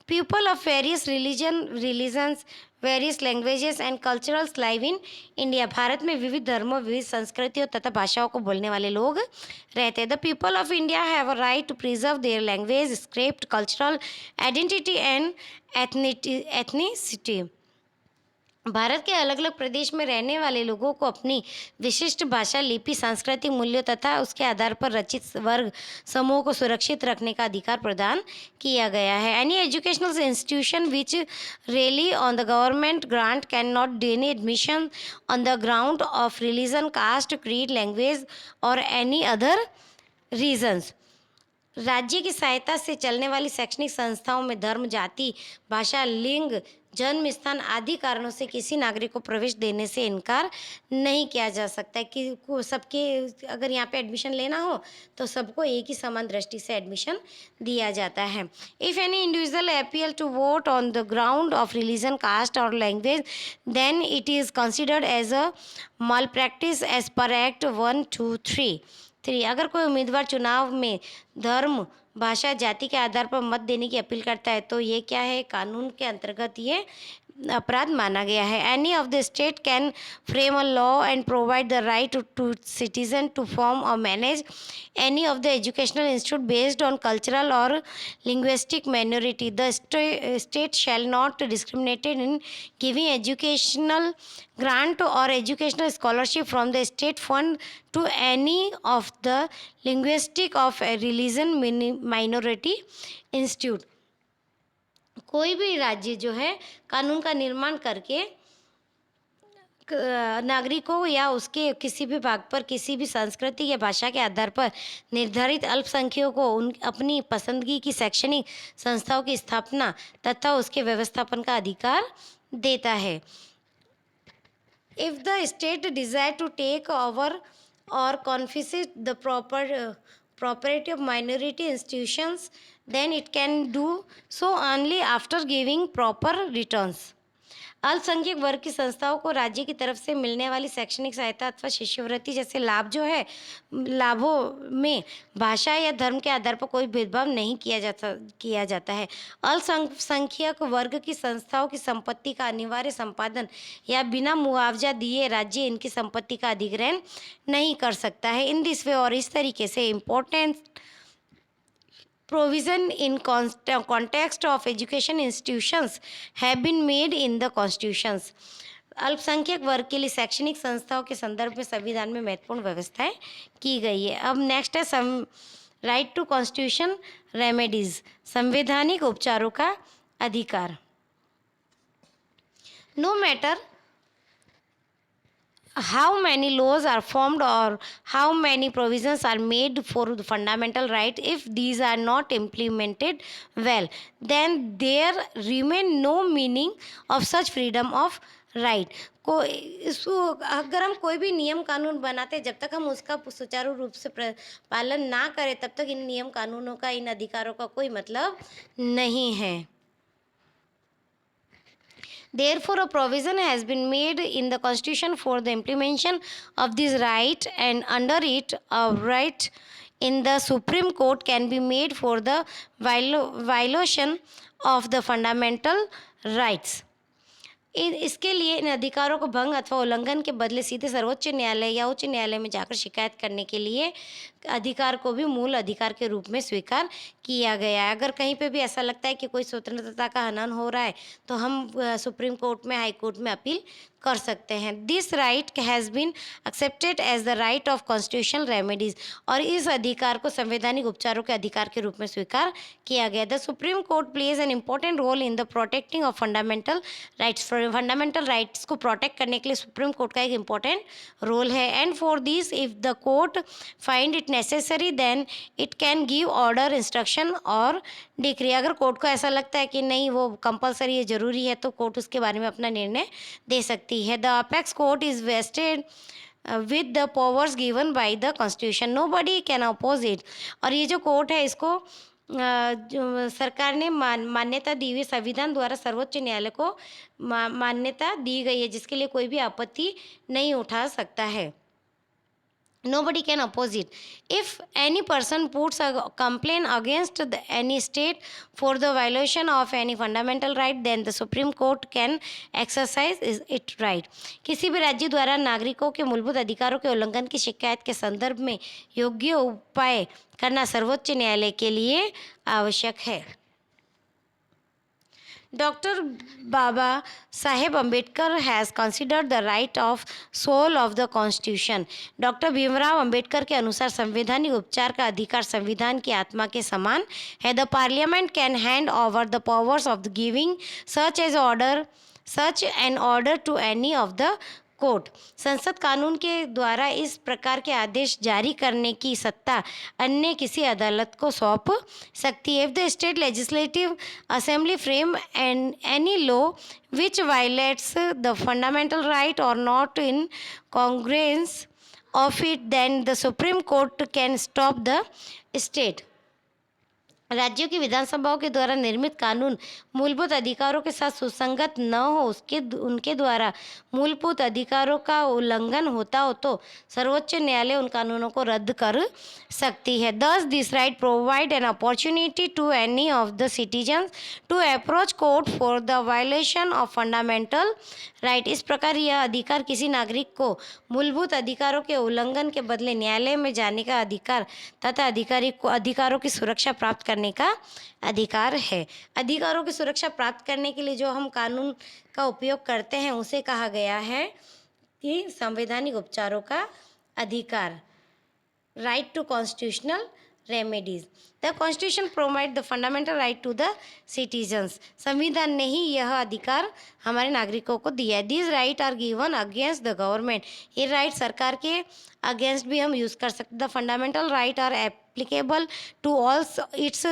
People of various religions, various languages and cultures live in India. Bharat में विविध धर्मों, विविध संस्कृतियों तथा भाषाओं को बोलने वाले लोग रहते हैं। The people of India have a right to preserve their language, script, cultural identity and ethnicity. Bharat के अलग अलग प्रदेश में रहने वाले लोगों को अपनी विशिष्ट भाषा, लिपि, सांस्कृतिक मूल्यों तथा उसके आधार पर रचित वर्ग समूह को सुरक्षित रखने का अधिकार प्रदान किया गया है। Any educational institution which really on the government grant can not deny admission on the ground of religion, caste, creed, language और एनी अदर रीजन्स। राज्य की सहायता से चलने वाली शैक्षणिक संस्थाओं में धर्म, जाति, भाषा, लिंग, जन्म स्थान आदि कारणों से किसी नागरिक को प्रवेश देने से इनकार नहीं किया जा सकता है कि सबके अगर यहाँ पे एडमिशन लेना हो तो सबको एक ही समान दृष्टि से एडमिशन दिया जाता है। If any individual appeal to vote on the ground of religion, caste और language then it is considered as a malpractice as per act 123। अगर कोई उम्मीदवार चुनाव में धर्म, भाषा, जाति के आधार पर मत देने की अपील करता है तो ये क्या है, कानून के अंतर्गत ये अपराध माना गया है। Any of the state can frame a law and provide the right to citizen to form और manage any of the educational institute based on cultural और linguistic minority. The state shall not discriminated in giving educational grant or educational scholarship from the state fund to any of the linguistic of a religion minority institute। कोई भी राज्य जो है कानून का निर्माण करके नागरिकों या उसके किसी भी भाग पर किसी भी संस्कृति या भाषा के आधार पर निर्धारित अल्पसंख्यकों को उन अपनी पसंदगी की शैक्षणिक संस्थाओं की स्थापना तथा उसके व्यवस्थापन का अधिकार देता है। If the state desire to take over or confiscate the property of minority institutions, then it can do so only after giving proper returns। अल्पसंख्यक वर्ग की संस्थाओं को राज्य की तरफ से मिलने वाली शैक्षणिक सहायता अथवा शिष्यवृत्ति जैसे लाभ जो है, लाभों में भाषा या धर्म के आधार पर कोई भेदभाव नहीं किया जाता है। अल्पसंख्यक वर्ग की संस्थाओं की संपत्ति का अनिवार्य संपादन या बिना मुआवजा दिए राज्य इनकी संपत्ति का अधिग्रहण नहीं कर सकता है। इन दिस वे, और इस तरीके से important provision in context of education institutions have been made in the constitutions। अल्पसंख्यक वर्ग के लिए शैक्षणिक संस्थाओं के संदर्भ में संविधान में महत्वपूर्ण व्यवस्थाएं की गई है। अब नेक्स्ट है राइट टू कॉन्स्टिट्यूशन रेमेडीज, संवैधानिक उपचारों का अधिकार। No matter how many laws are formed or how many provisions are made for the fundamental right, if these are not implemented well, then there remain no meaning of such freedom of right। को इसको अगर हम कोई भी नियम कानून बनाते, जब तक हम उसका सुचारू रूप से पालन ना करें तब तक इन नियम कानूनों का, इन अधिकारों का कोई मतलब नहीं है। Therefore, a provision has been made in the Constitution for the implementation of this right, and under it, a right in the Supreme Court can be made for the violation of the fundamental rights। इसके लिए इन अधिकारों को भंग अथवा उल्लंघन के बदले सीधे सर्वोच्च न्यायालय या उच्च न्यायालय में जाकर शिकायत करने के लिए अधिकार को भी मूल अधिकार के रूप में स्वीकार किया गया है। अगर कहीं पे भी ऐसा लगता है कि कोई स्वतंत्रता का हनन हो रहा है तो हम सुप्रीम कोर्ट में, हाई कोर्ट में अपील कर सकते हैं। This right has been accepted as the right of constitutional remedies, और इस अधिकार को संवैधानिक उपचारों के अधिकार के रूप में स्वीकार किया गया। The supreme court plays an important role in the protecting of fundamental rights. Fundamental rights को प्रोटेक्ट करने के लिए सुप्रीम कोर्ट का एक इम्पोर्टेंट रोल है। And for this if the court find it necessary then it can give order, instruction और decree. अगर court को ऐसा लगता है कि नहीं वो कंपलसरी है, ज़रूरी है, तो कोर्ट उसके बारे में अपना निर्णय दे सकती है। The apex court is vested with the powers given by the constitution, nobody can oppose it। और ये जो कोर्ट है इसको जो सरकार ने मान्यता दी हुई, संविधान द्वारा सर्वोच्च न्यायालय को मान्यता दी गई है, जिसके लिए कोई भी आपत्ति नहीं उठा सकता है। Nobody can oppose it। If any person puts a complaint against any state for the violation of any fundamental right, then the Supreme Court can exercise its right। किसी भी राज्य द्वारा नागरिकों के मूलभूत अधिकारों के उल्लंघन की शिकायत के संदर्भ में योग्य उपाय करना सर्वोच्च न्यायालय के लिए आवश्यक है। Dr. Baba Saheb Ambedkar has considered the right of soul of the Constitution. Doctor Bhimrao Ambedkar के अनुसार संवैधानिक उपचार का अधिकार संविधान की आत्मा के समान है. The Parliament can hand over the powers of giving such an order to any of the court. संसद कानून के द्वारा इस प्रकार के आदेश जारी करने की सत्ता अन्य किसी अदालत को सौंप सकती है. If the state legislative assembly frame any law which violates the fundamental right और not in congruence of it, then the supreme court can stop the state. राज्यों की विधानसभाओं के द्वारा निर्मित कानून मूलभूत अधिकारों के साथ सुसंगत न हो, उनके द्वारा मूलभूत अधिकारों का उल्लंघन होता हो तो सर्वोच्च न्यायालय उन कानूनों को रद्द कर सकती है. Thus, this right provide an opportunity to any of the citizens to approach court for the violation of fundamental right. इस प्रकार यह अधिकार किसी नागरिक को मूलभूत अधिकारों के उल्लंघन के बदले न्यायालय में जाने का अधिकार तथा अधिकारों की सुरक्षा प्राप्त करने का अधिकार है. अधिकारों की सुरक्षा प्राप्त करने के लिए जो हम कानून का उपयोग करते हैं उसे कहा गया है कि संवैधानिक उपचारों का अधिकार. Right to constitutional remedies. The constitution provide the fundamental right to the citizens. संविधान ने ही यह अधिकार हमारे नागरिकों को दिया है. These right are given against the government. ये राइट सरकार के अगेंस्ट भी हम यूज़ कर सकते. The fundamental right are applicable to all its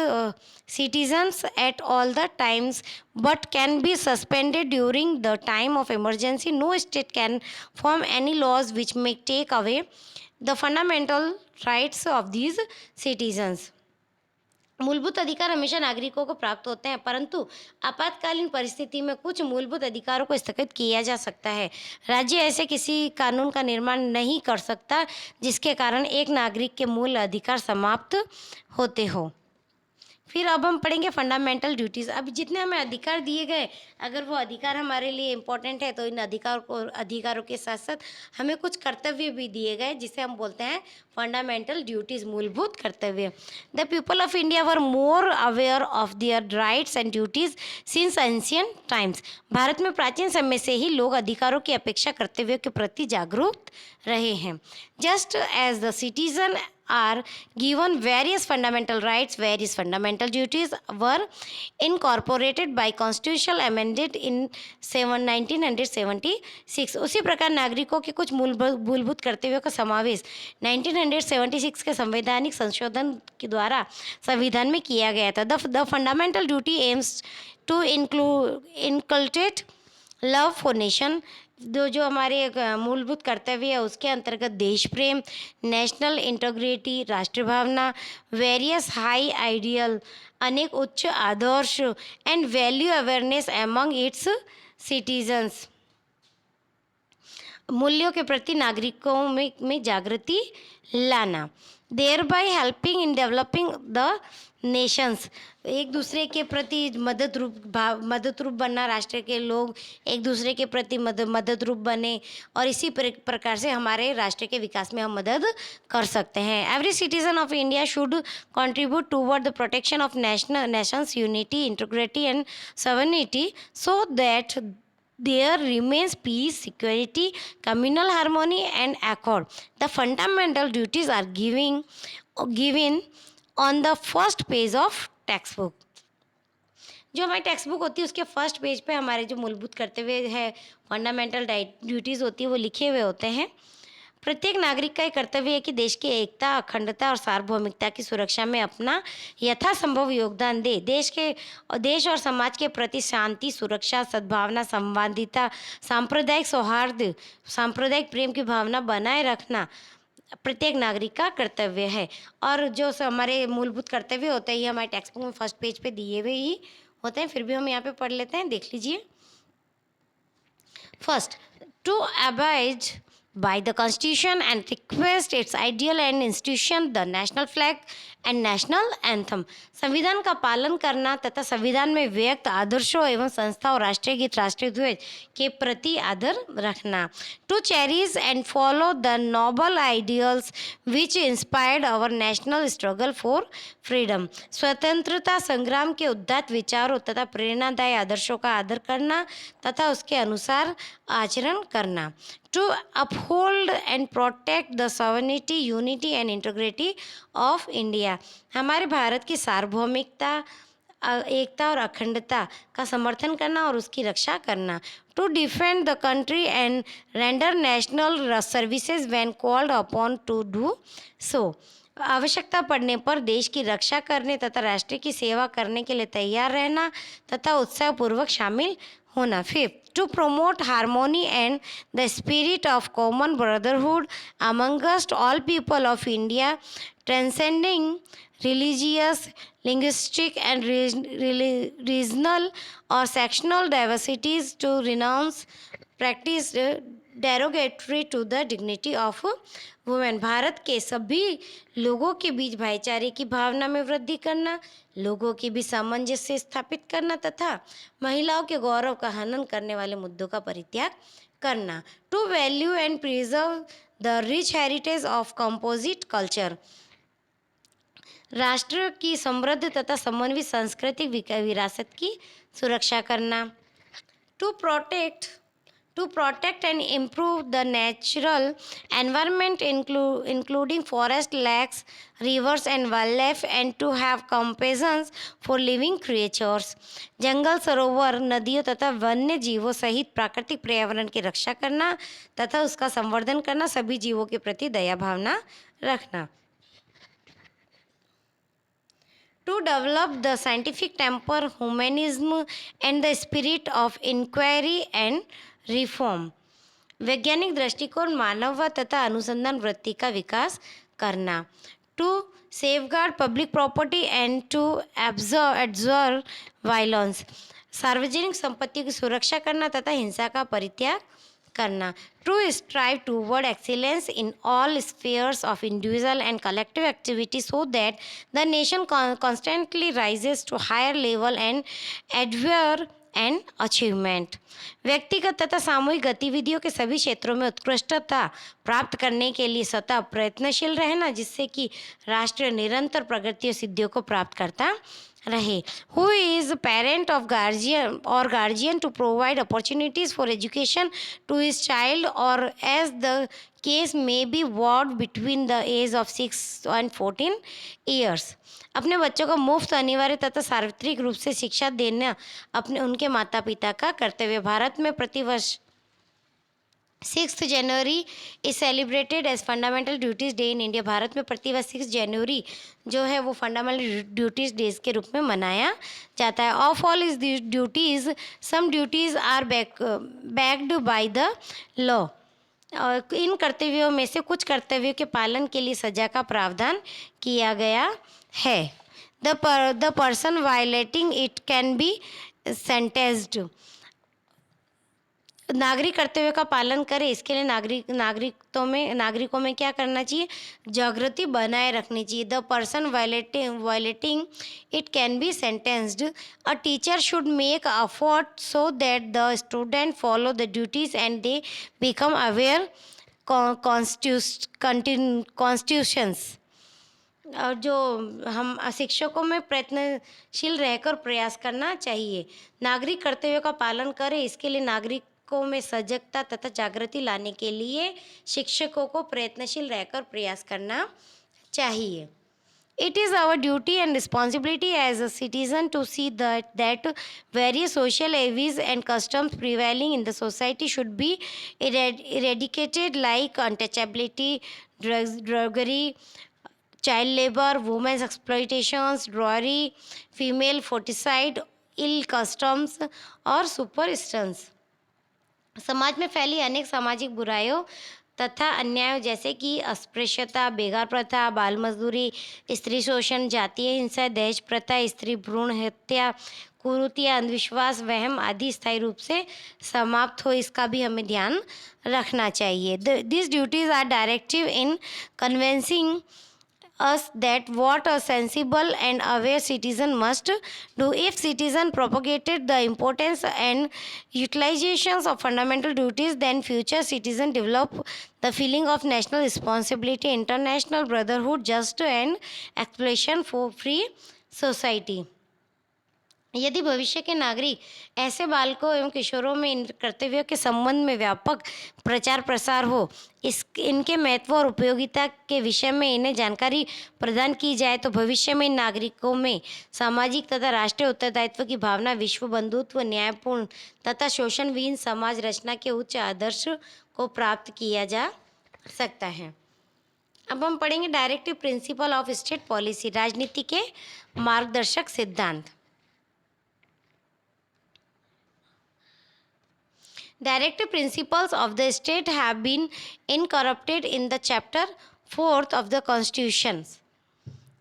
citizens at all the times but can be suspended during the time of emergency. No state can form any laws which may take away the fundamental rights of these citizens. मूलभूत अधिकार हमेशा नागरिकों को प्राप्त होते हैं, परंतु आपातकालीन परिस्थिति में कुछ मूलभूत अधिकारों को स्थगित किया जा सकता है. राज्य ऐसे किसी कानून का निर्माण नहीं कर सकता जिसके कारण एक नागरिक के मूल अधिकार समाप्त होते हो. फिर अब हम पढ़ेंगे फंडामेंटल ड्यूटीज़. अब जितने हमें अधिकार दिए गए, अगर वो अधिकार हमारे लिए इम्पोर्टेंट है तो इन अधिकारों के साथ साथ हमें कुछ कर्तव्य भी दिए गए जिसे हम बोलते हैं फंडामेंटल ड्यूटीज़, मूलभूत कर्तव्य. The people of India were more aware of their rights and duties since ancient times. Bharat में प्राचीन समय से ही लोग अधिकारों की अपेक्षा कर्तव्यों के प्रति जागरूक रहे हैं. Just as the citizen are given various fundamental rights, various fundamental duties were incorporated by constitutional amendment in 1976. उसी प्रकार नागरिकों के कुछ मूलभूत कर्तव्यों का समावेश 1976 के संवैधानिक संशोधन के द्वारा संविधान में किया गया था. The fundamental duty aims to inculcate love for nation. जो हमारे मूलभूत कर्तव्य है उसके अंतर्गत देश प्रेम, नेशनल इंटीग्रिटी, राष्ट्रीय भावना, वेरियस हाई आइडियल, अनेक उच्च आदर्श and value awareness among its citizens. मूल्यों के प्रति नागरिकों में जागृति लाना. Thereby helping in developing the nations. एक दूसरे के प्रति मदद रूप बनना. राष्ट्र के लोग एक दूसरे के प्रति मदद रूप बने और इसी प्रकार से हमारे राष्ट्र के विकास में हम मदद कर सकते हैं. Every citizen of India should contribute toward the protection of Nations unity, integrity and sovereignty so that there remains peace, security, communal harmony and accord. The fundamental duties are given on the first page of textbook. जो हमारी text book होती है उसके first page पे हमारे जो मूलभूत कर्तव्य है, फंडामेंटल ड्यूटीज़ होती है, वो लिखे हुए होते हैं. प्रत्येक नागरिक का एक कर्तव्य है कि देश की एकता, अखंडता और सार्वभौमिकता की सुरक्षा में अपना यथासंभव योगदान दे. देश और समाज के प्रति शांति, सुरक्षा, सद्भावना, संवादिता, सांप्रदायिक सौहार्द, सांप्रदायिक प्रेम की भावना बनाए रखना प्रत्येक नागरिक का कर्तव्य है. और जो हमारे मूलभूत कर्तव्य होते हैं ये हमारे टेक्स्ट बुक में फर्स्ट पेज पे दिए हुए ही होते हैं. फिर भी हम यहाँ पे पढ़ लेते हैं, देख लीजिए. First, to abide by the constitution and request its ideal and institution, the national flag and national anthem. संविधान का पालन करना तथा संविधान में व्यक्त आदर्शों एवं संस्थाओं, राष्ट्रीय गीत, राष्ट्रीय ध्वज के प्रति आदर रखना. To cherish and follow the noble ideals which inspired our national struggle for freedom. स्वतंत्रता संग्राम के उद्यत विचारों तथा प्रेरणादायी आदर्शों का आदर करना तथा उसके अनुसार आचरण करना. To uphold and protect the sovereignty, unity and integrity of India. हमारे भारत की सार्वभौमिकता, एकता और अखंडता का समर्थन करना और उसकी रक्षा करना. To defend the country and render national services when called upon to do so. आवश्यकता पड़ने पर देश की रक्षा करने तथा राष्ट्र की सेवा करने के लिए तैयार रहना तथा उत्साहपूर्वक शामिल होना. Fifth, to promote harmony and the spirit of common brotherhood amongst all people of India, transcending religious, linguistic and regional or sectional diversities, to renounce practice derogatory to the dignity of women. Bharat के सभी लोगों के बीच भाईचारे की भावना में वृद्धि करना, लोगों के बीच सामंजस्य स्थापित करना तथा महिलाओं के गौरव का हनन करने वाले मुद्दों का परित्याग करना. To value and preserve the rich heritage of composite culture. राष्ट्र की समृद्ध तथा समन्वित सांस्कृतिक विरासत की सुरक्षा करना. To protect and improve the natural environment including forest, lakes, rivers and wildlife, and to have compassion for living creatures. जंगल, सरोवर, नदियों तथा वन्य जीवों सहित प्राकृतिक पर्यावरण की रक्षा करना तथा उसका संवर्धन करना, सभी जीवों के प्रति दया भावना रखना. To develop the scientific temper, humanism and the spirit of inquiry and reform. वैज्ञानिक दृष्टिकोण, मानवता तथा अनुसंधान वृत्ति का विकास करना. To safeguard public property and to abjure violence. सार्वजनिक संपत्ति की सुरक्षा करना तथा हिंसा का परित्याग करना. To strive toward excellence in all spheres of individual and collective activity so that the nation constantly rises to higher level and endeavour and achievement. व्यक्तिगत तथा सामूहिक गतिविधियों के सभी क्षेत्रों में उत्कृष्टता प्राप्त करने के लिए सतत प्रयत्नशील रहना, जिससे कि राष्ट्र निरंतर प्रगति और सिद्धियों को प्राप्त करता रहे. Who is parent of guardian to provide opportunities for education to his child और as the case may be ward between the age of 6 and 14 years. अपने बच्चों को मुफ्त, अनिवार्य तथा सार्वत्रिक रूप से शिक्षा देना अपने उनके माता पिता का कर्तव्य. भारत में प्रतिवर्ष 6 जनवरी is celebrated as fundamental duties day in India. भारत में प्रतिवर्ष 6 जनवरी जो है वो फंडामेंटल ड्यूटीज डेज के रूप में मनाया जाता है. Of all is duties, some duties are backed by the law. इन कर्तव्यों में से कुछ कर्तव्यों के पालन के लिए सजा का प्रावधान किया गया है. The person violating it can be sentenced. नागरिक कर्तव्यों का पालन करे, इसके लिए नागरिकों में क्या करना चाहिए? जागृति बनाए रखनी चाहिए. The person violating it can be sentenced. A teacher should make effort so that the student follow the duties and they become aware constitutions. और जो हम शिक्षकों में प्रयत्नशील रहकर प्रयास करना चाहिए. नागरिक कर्तव्यों का पालन करें, इसके लिए नागरिकों में सजगता तथा जागृति लाने के लिए शिक्षकों को प्रयत्नशील रहकर प्रयास करना चाहिए. It is our duty and responsibility as a citizen to see that various social evils and customs prevailing in the society should be eradicated, like untouchability, druggery, child labor, women's exploitations, dowry, female foeticide, ill customs और superstitions. समाज में फैली अनेक सामाजिक बुराइयों तथा अन्यायों जैसे कि अस्पृश्यता, बेगार प्रथा, बाल मजदूरी, स्त्री शोषण, जातीय हिंसा, दहेज प्रथा, स्त्री भ्रूण हत्या, कुरीतियाँ, अंधविश्वास, वहम आदि स्थायी रूप से समाप्त हो, इसका भी हमें ध्यान रखना चाहिए. These duties are directive in convincing us that what a sensible and aware citizen must do. If citizen propagated the importance and utilizations of fundamental duties, then future citizen develop the feeling of national responsibility, international brotherhood, justice and exploration for free society. यदि भविष्य के नागरिक ऐसे बालकों एवं किशोरों में इन कर्तव्यों के संबंध में व्यापक प्रचार प्रसार हो, इनके महत्व और उपयोगिता के विषय में इन्हें जानकारी प्रदान की जाए, तो भविष्य में इन नागरिकों में सामाजिक तथा राष्ट्रीय उत्तरदायित्व की भावना, विश्व बंधुत्व, न्यायपूर्ण तथा शोषण विहीन समाज रचना के उच्च आदर्श को प्राप्त किया जा सकता है. अब हम पढ़ेंगे directive principle of state policy, राजनीति के मार्गदर्शक सिद्धांत. Directive principles of the state have been incorporated in the chapter 4th of the Constitution.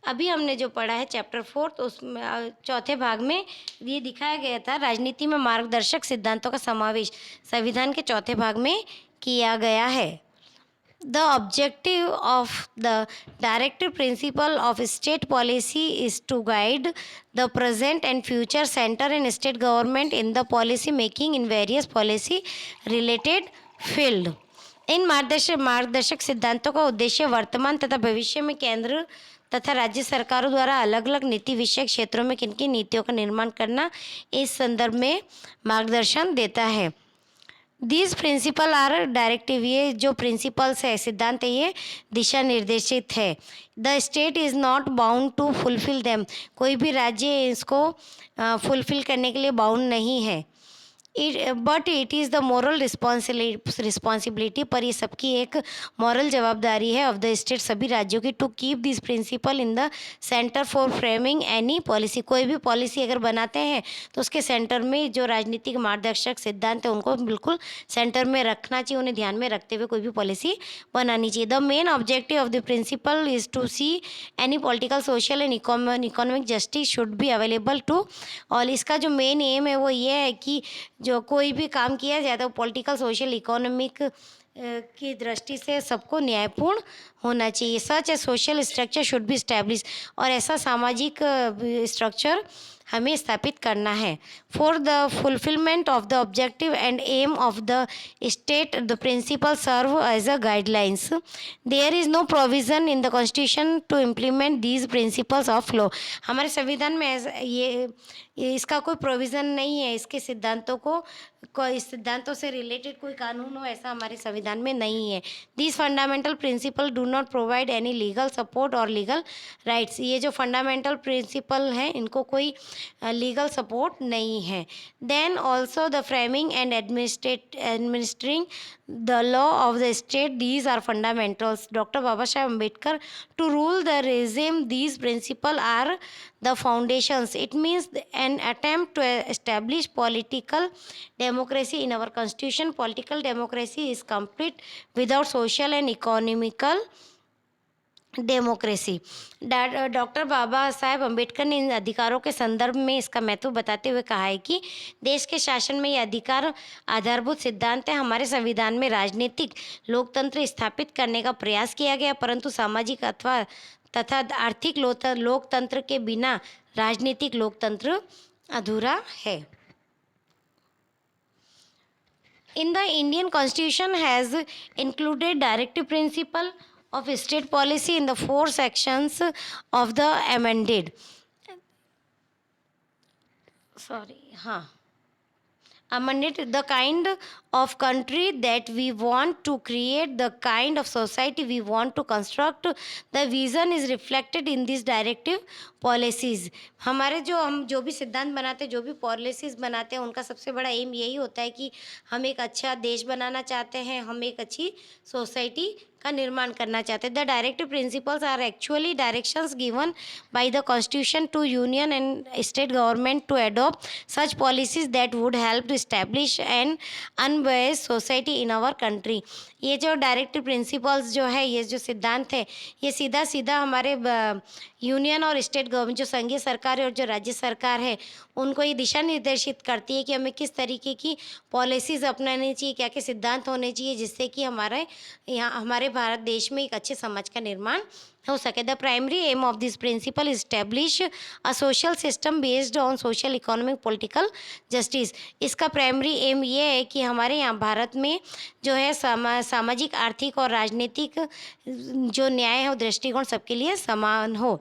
अभी हमने जो पढ़ा है चैप्टर 4 उसमें चौथे भाग में ये दिखाया गया था, राजनीति में मार्गदर्शक सिद्धांतों का समावेश संविधान के चौथे भाग में किया गया है. The objective of the directive principle of state policy is to guide the present and future center and state government in the policy making in various policy related field. इन मार्गदर्शक सिद्धांतों का उद्देश्य वर्तमान तथा भविष्य में केंद्र तथा राज्य सरकारों द्वारा अलग अलग नीति विषयक क्षेत्रों में किन किन नीतियों का निर्माण करना, इस संदर्भ में मार्गदर्शन देता है. दीज प्रिंसिपल आर डायरेक्टिव, ये जो प्रिंसिपल्स है, सिद्धांत है, ये दिशा निर्देशित है. The state is not bound to fulfil them, कोई भी राज्य इसको फुलफिल करने के लिए बाउंड नहीं है. But it is the moral responsibility, पर ये सबकी एक मॉरल जवाबदारी है ऑफ द स्टेट, सभी राज्यों की, to keep this principle in the centre for framing any policy. कोई भी पॉलिसी अगर बनाते हैं तो उसके सेंटर में जो राजनीतिक मार्गदर्शक सिद्धांत है उनको बिल्कुल सेंटर में रखना चाहिए, उन्हें ध्यान में रखते हुए कोई भी पॉलिसी बनानी चाहिए. The main objective of the principle is to see any political, social and economic justice should be available to all. इसका जो मेन एम है वो ये है कि जो कोई भी काम किया जाए तो पॉलिटिकल, सोशल, इकोनॉमिक की दृष्टि से सबको न्यायपूर्ण होना चाहिए. Such a social structure should be establish, और ऐसा सामाजिक स्ट्रक्चर हमें स्थापित करना है. For the fulfilment of the objective and aim of the state, the principle serve as a guidelines. There is no provision in the constitution to implement these principles of law. हमारे संविधान में ये इसका कोई प्रोविज़न नहीं है, इसके सिद्धांतों को, इस सिद्धांतों से रिलेटेड कोई कानून हो, ऐसा हमारे संविधान में नहीं है. These fundamental principle do not provide any legal support और लीगल राइट्स. ये जो फंडामेंटल प्रिंसिपल हैं इनको कोई लीगल सपोर्ट नहीं है. Then also the framing and administering the law of the state, these are fundamentals. Doctor Baba Saheb Ambedkar, to rule the regime these principle are the foundations. It means an attempt to establish political democracy in our constitution. Political democracy is complete without social and economical democracy. Doctor Baba Saheb Ambedkar ने इन अधिकारों के संदर्भ में इसका महत्व बताते हुए कहा है कि देश के शासन में ये अधिकार आधारभूत सिद्धांत है. हमारे संविधान में राजनीतिक लोकतंत्र स्थापित करने का प्रयास किया गया, परंतु सामाजिक अथवा तथा आर्थिक लोकतंत्र के बिना राजनीतिक लोकतंत्र अधूरा है. In the Indian Constitution has included directive principle of state policy in the 4 sections of the amended. Amended, the kind of country that we want to create, the kind of society we want to construct, the vision is reflected in these directive policies. हमारे हम जो भी सिद्धांत बनाते हैं, जो भी policies बनाते हैं, उनका सबसे बड़ा एम यही होता है कि हम एक अच्छा देश बनाना चाहते हैं, हम एक अच्छी सोसाइटी का निर्माण करना चाहते हैं। The directive principles are actually directions given by the constitution to union and state government to adopt such policies that would help to establish an unbiased society in our country. ये जो directive principles जो है, ये जो सिद्धांत है, ये सीधा सीधा हमारे यूनियन और स्टेट गवर्नमेंट, जो संघीय सरकार है और जो राज्य सरकार है, उनको ये दिशा निर्देशित करती है कि हमें किस तरीके की पॉलिसीज़ अपनानी चाहिए, क्या क्या सिद्धांत होने चाहिए, जिससे कि हमारे भारत देश में एक अच्छे समाज का निर्माण हो सके। The primary aim of this principle establish a social system based on social economic political justice. इसका प्राइमरी एम ये है कि हमारे यहाँ भारत में जो है सामाजिक, आर्थिक और राजनीतिक जो न्याय है, दृष्टिकोण सबके लिए समान हो।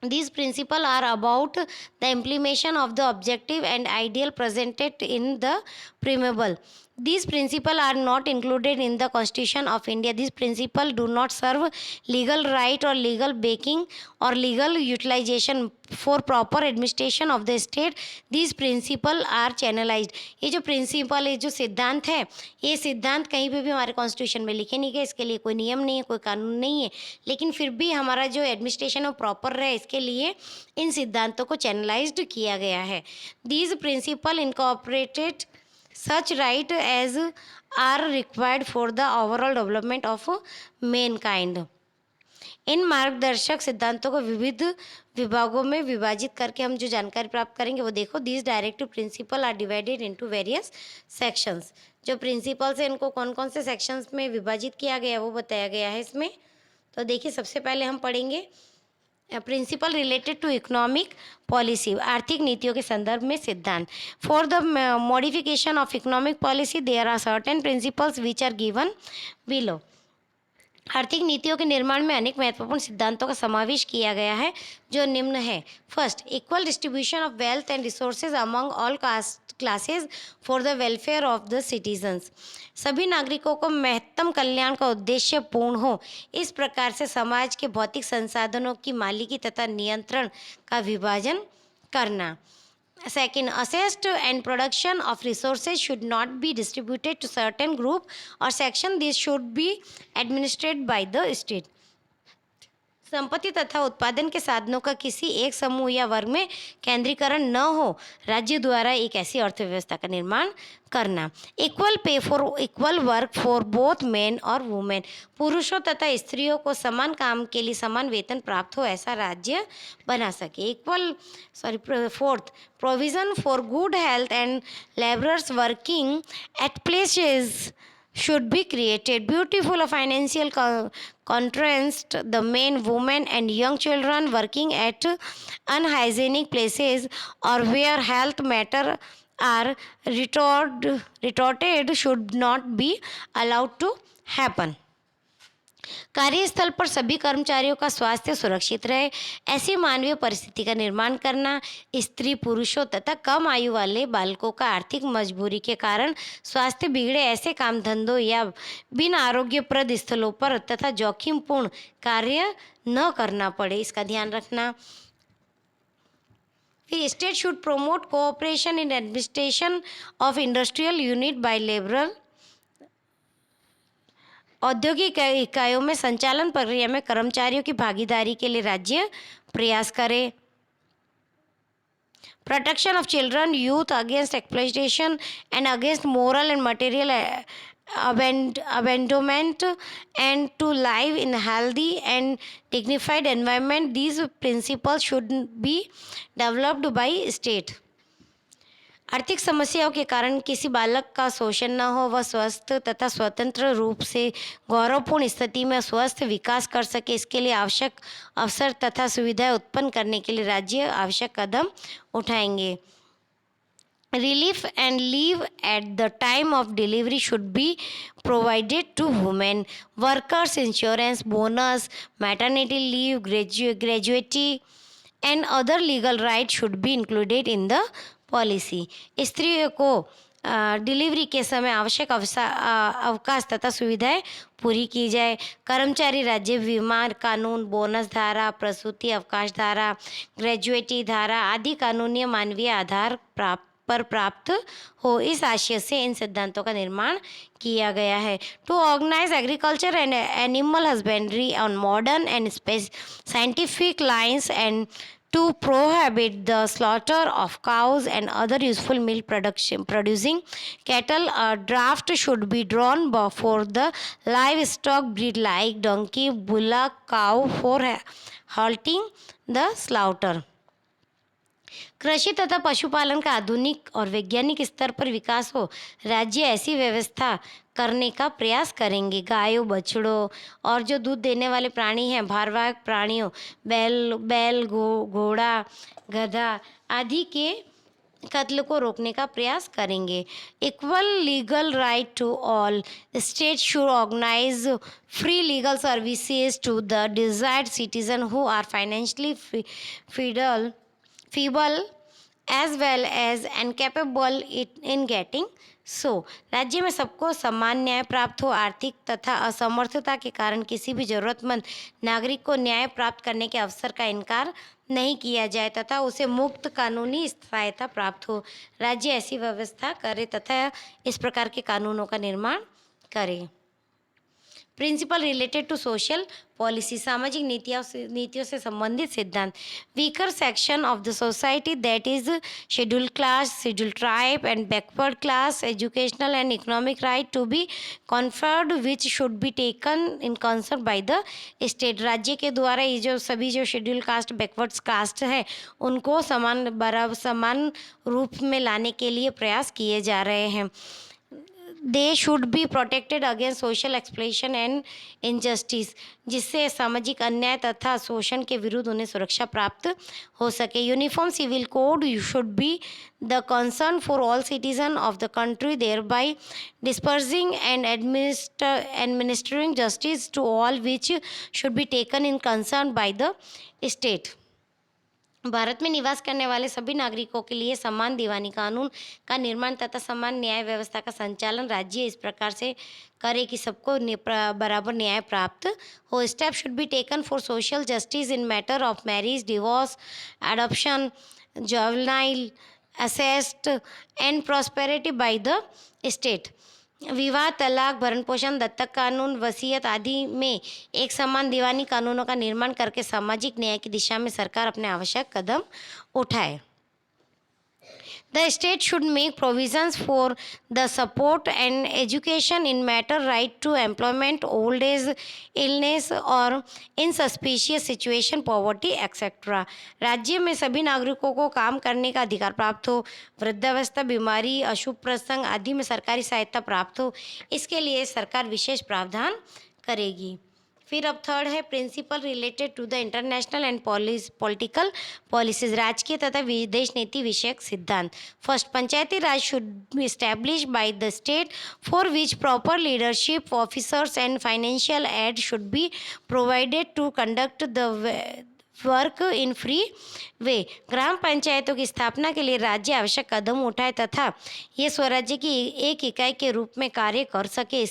These principles are about the implementation of the objective and ideal presented in the preamble. These principles are not included in the Constitution of India. These principles do not serve legal right or legal backing or legal utilization for proper administration of the state. These principles are channelized. ये जो principal, ये जो सिद्धांत है, ये सिद्धांत कहीं पे भी हमारे कॉन्स्टिट्यूशन में लिखे नहीं गए, इसके लिए कोई नियम नहीं है, कोई कानून नहीं है, लेकिन फिर भी हमारा जो एडमिनिस्ट्रेशन है वो प्रॉपर रहे, इसके लिए इन सिद्धांतों को चैनलाइज्ड किया गया है। These principle incorporated such right as are required for the overall development of mankind. इन मार्गदर्शक सिद्धांतों को विविध विभागों में विभाजित करके हम जो जानकारी प्राप्त करेंगे वो देखो। These directive principle are divided into various sections. जो प्रिंसिपल्स हैं इनको कौन कौन से सेक्शंस में विभाजित किया गया है वो बताया गया है इसमें। तो देखिए, सबसे पहले हम पढ़ेंगे principle related to economic policy, आर्थिक नीतियों के संदर्भ में सिद्धांत। For the modification of economic policy there are certain principles which are given below. आर्थिक नीतियों के निर्माण में अनेक महत्वपूर्ण सिद्धांतों का समावेश किया गया है जो निम्न है। First, equal distribution of wealth and resources among all classes for the welfare of the citizens. सभी नागरिकों को महत्तम कल्याण का उद्देश्य पूर्ण हो, इस प्रकार से समाज के भौतिक संसाधनों की मालिकी तथा नियंत्रण का विभाजन करना। Second, assessed and production of resources should not be distributed to certain group or section. This should be administered by the state. संपत्ति तथा उत्पादन के साधनों का किसी एक समूह या वर्ग में केंद्रीकरण न हो, राज्य द्वारा एक ऐसी अर्थव्यवस्था का निर्माण करना। Equal pay for equal work for both men और वुमेन। पुरुषों तथा स्त्रियों को समान काम के लिए समान वेतन प्राप्त हो, ऐसा राज्य बना सके। Fourth, provision for good health and labourers working at places should be created. Beautiful financial contrast, the men, women and young children working at unhygienic places or where health matter are retorted should not be allowed to happen. कार्यस्थल पर सभी कर्मचारियों का स्वास्थ्य सुरक्षित रहे, ऐसी मानवीय परिस्थिति का निर्माण करना। स्त्री, पुरुषों तथा कम आयु वाले बालकों का आर्थिक मजबूरी के कारण स्वास्थ्य बिगड़े ऐसे काम धंधों या बिन आरोग्यप्रद स्थलों पर तथा जोखिमपूर्ण कार्य न करना पड़े, इसका ध्यान रखना। फिर state should promote cooperation in administration of industrial unit by labourer. औद्योगिक इकाइयों में संचालन प्रक्रिया में कर्मचारियों की भागीदारी के लिए राज्य प्रयास करे। Protection of children youth against exploitation and against moral and material abandonment and to live in healthy and dignified environment. These principles should be developed by state. आर्थिक समस्याओं के कारण किसी बालक का शोषण न हो, वह स्वस्थ तथा स्वतंत्र रूप से गौरवपूर्ण स्थिति में स्वस्थ विकास कर सके, इसके लिए आवश्यक अवसर तथा सुविधाएं उत्पन्न करने के लिए राज्य आवश्यक कदम उठाएंगे। Relief and leave at the time of delivery should be provided to women. Workers' insurance, bonus, maternity leave, gratuity and other legal rights should be included in the policy. स्त्रियों को डिलीवरी के समय आवश्यक अवकाश तथा सुविधाएं पूरी की जाए। कर्मचारी राज्य बीमा कानून, बोनस धारा, प्रसूति अवकाश धारा, ग्रेजुएटी धारा आदि कानूनी मानवीय आधार प्राप्त पर प्राप्त हो, इस आशय से इन सिद्धांतों का निर्माण किया गया है। To organise agriculture and animal husbandry on modern and scientific lines and to prohibit the slaughter of cows and other useful milk producing cattle, a draft should be drawn for the livestock breed like donkey, bullock, cow for halting the slaughter. कृषि तथा पशुपालन का आधुनिक और वैज्ञानिक स्तर पर विकास हो, राज्य ऐसी व्यवस्था करने का प्रयास करेंगे। गायों, बछड़ों और जो दूध देने वाले प्राणी हैं, भारवाहक प्राणियों, बैल, घोड़ा, गधा आदि के कत्ल को रोकने का प्रयास करेंगे। Equal legal right to all state should organise free legal services to the desired citizen who are financially feeble as well as incapable in getting so. राज्य में सबको समान न्याय प्राप्त हो। आर्थिक तथा असमर्थता के कारण किसी भी जरूरतमंद नागरिक को न्याय प्राप्त करने के अवसर का इनकार नहीं किया जाए तथा उसे मुक्त कानूनी सहायता प्राप्त हो। राज्य ऐसी व्यवस्था करे तथा इस प्रकार के कानूनों का निर्माण करे। Principle related to social policy, सामाजिक नीतियों से संबंधित सिद्धांत। Weaker section of the society that is scheduled class, scheduled tribe and backward class, educational and economic right to be conferred which should be taken in concern by the state. राज्य के द्वारा ये जो सभी जो शेड्यूल्ड कास्ट, बैकवर्ड कास्ट है उनको समान रूप में लाने के लिए प्रयास किए जा रहे हैं। They should be protected against social exploitation and injustice, जिससे सामाजिक अन्याय तथा शोषण के विरुद्ध उन्हें सुरक्षा प्राप्त हो सके। Uniform civil code should be the concern for all citizen of the country, thereby dispersing and administering justice to all which should be taken in concern by the state. भारत में निवास करने वाले सभी नागरिकों के लिए समान दीवानी कानून का निर्माण तथा समान न्याय व्यवस्था का संचालन राज्य इस प्रकार से करे कि सबको बराबर न्याय प्राप्त हो। Step should be taken for social justice in matter of marriage, divorce, adoption, juvenile asset and prosperity bye the state. विवाह, तलाक, भरण पोषण, दत्तक कानून, वसीयत आदि में एक समान दीवानी कानूनों का निर्माण करके सामाजिक न्याय की दिशा में सरकार अपने आवश्यक कदम उठाए। The state should make provisions for the support and education in matter right to employment, old age, illness or insuspicious situation, poverty, etc. राज्य में सभी नागरिकों को काम करने का अधिकार प्राप्त हो, वृद्धावस्था, बीमारी, अशुभ प्रसंग आदि में सरकारी सहायता प्राप्त हो, इसके लिए सरकार विशेष प्रावधान करेगी। फिर अब थर्ड है principle related to the international and political policies, राजकीय तथा विदेश नीति विषयक सिद्धांत। First, Panchayati Raj should be establish by the state for which proper leadership officers and financial aid should be provided to conduct the work in free way. ग्राम पंचायतों की स्थापना के लिए राज्य आवश्यक कदम उठाए तथा ये स्वराज्य की एक इकाई के रूप में कार्य कर सके,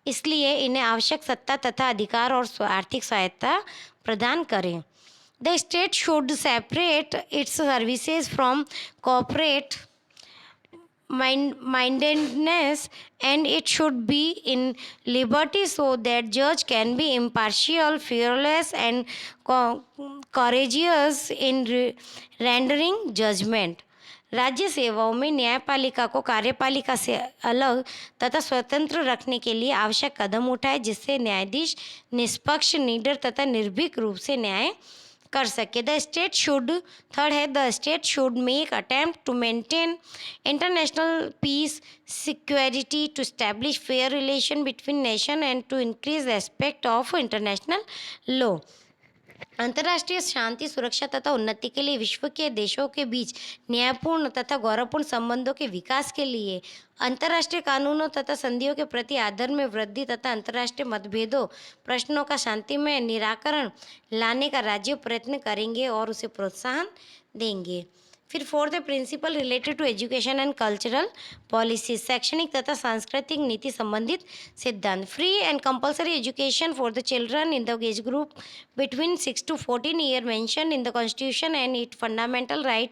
इसलिए इन्हें आवश्यक सत्ता तथा अधिकार और आर्थिक सहायता प्रदान करें। The state should separate it's services from corporate mindedness and it should be in liberty so that judge can be impartial, fearless and courageous in rendering judgment। राज्य सेवाओं में न्यायपालिका को कार्यपालिका से अलग तथा स्वतंत्र रखने के लिए आवश्यक कदम उठाए, जिससे न्यायाधीश निष्पक्ष, निडर तथा निर्भीक रूप से न्याय कर सके। द स्टेट शुड, थर्ड है, the state should make attempt to maintain international peace, security, to establish fair relation between nation and to increase respect of international law. अंतर्राष्ट्रीय शांति, सुरक्षा तथा उन्नति के लिए विश्व के देशों के बीच न्यायपूर्ण तथा गौरवपूर्ण संबंधों के विकास के लिए अंतर्राष्ट्रीय कानूनों तथा संधियों के प्रति आदर में वृद्धि तथा अंतर्राष्ट्रीय मतभेदों, प्रश्नों का शांतिमय निराकरण लाने का राज्य प्रयत्न करेंगे और उसे प्रोत्साहन देंगे। फिर फोर्थ है principle related to education and cultural policy, शैक्षणिक तथा सांस्कृतिक नीति संबंधित सिद्धांत। Free and compulsory education for the children in the age group between 6 to 14 year mention in the constitution and it fundamental right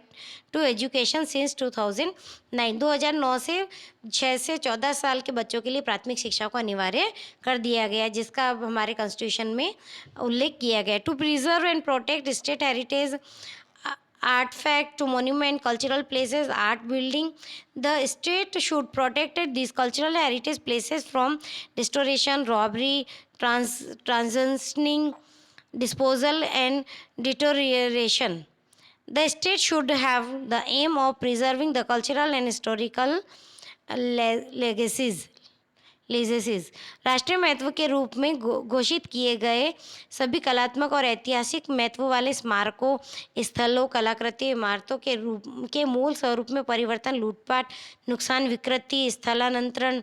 to education since 2009। 2009 से 6 से 14 साल के बच्चों के लिए प्राथमिक शिक्षा को अनिवार्य कर दिया गया, जिसका अब हमारे कॉन्स्टिट्यूशन में उल्लेख किया गया। To preserve and protect state heritage, artifact, monument, cultural places, art building. The state should protect these cultural heritage places from restoration, robbery, transitioning, disposal, and deterioration. The state should have the aim of preserving the cultural and historical legacies. राष्ट्रीय महत्व के रूप में घोषित किए गए सभी कलात्मक और ऐतिहासिक महत्व वाले स्मारकों, स्थलों, कलाकृति, इमारतों के मूल स्वरूप में परिवर्तन, लूटपाट, नुकसान, विकृति, स्थलांतरण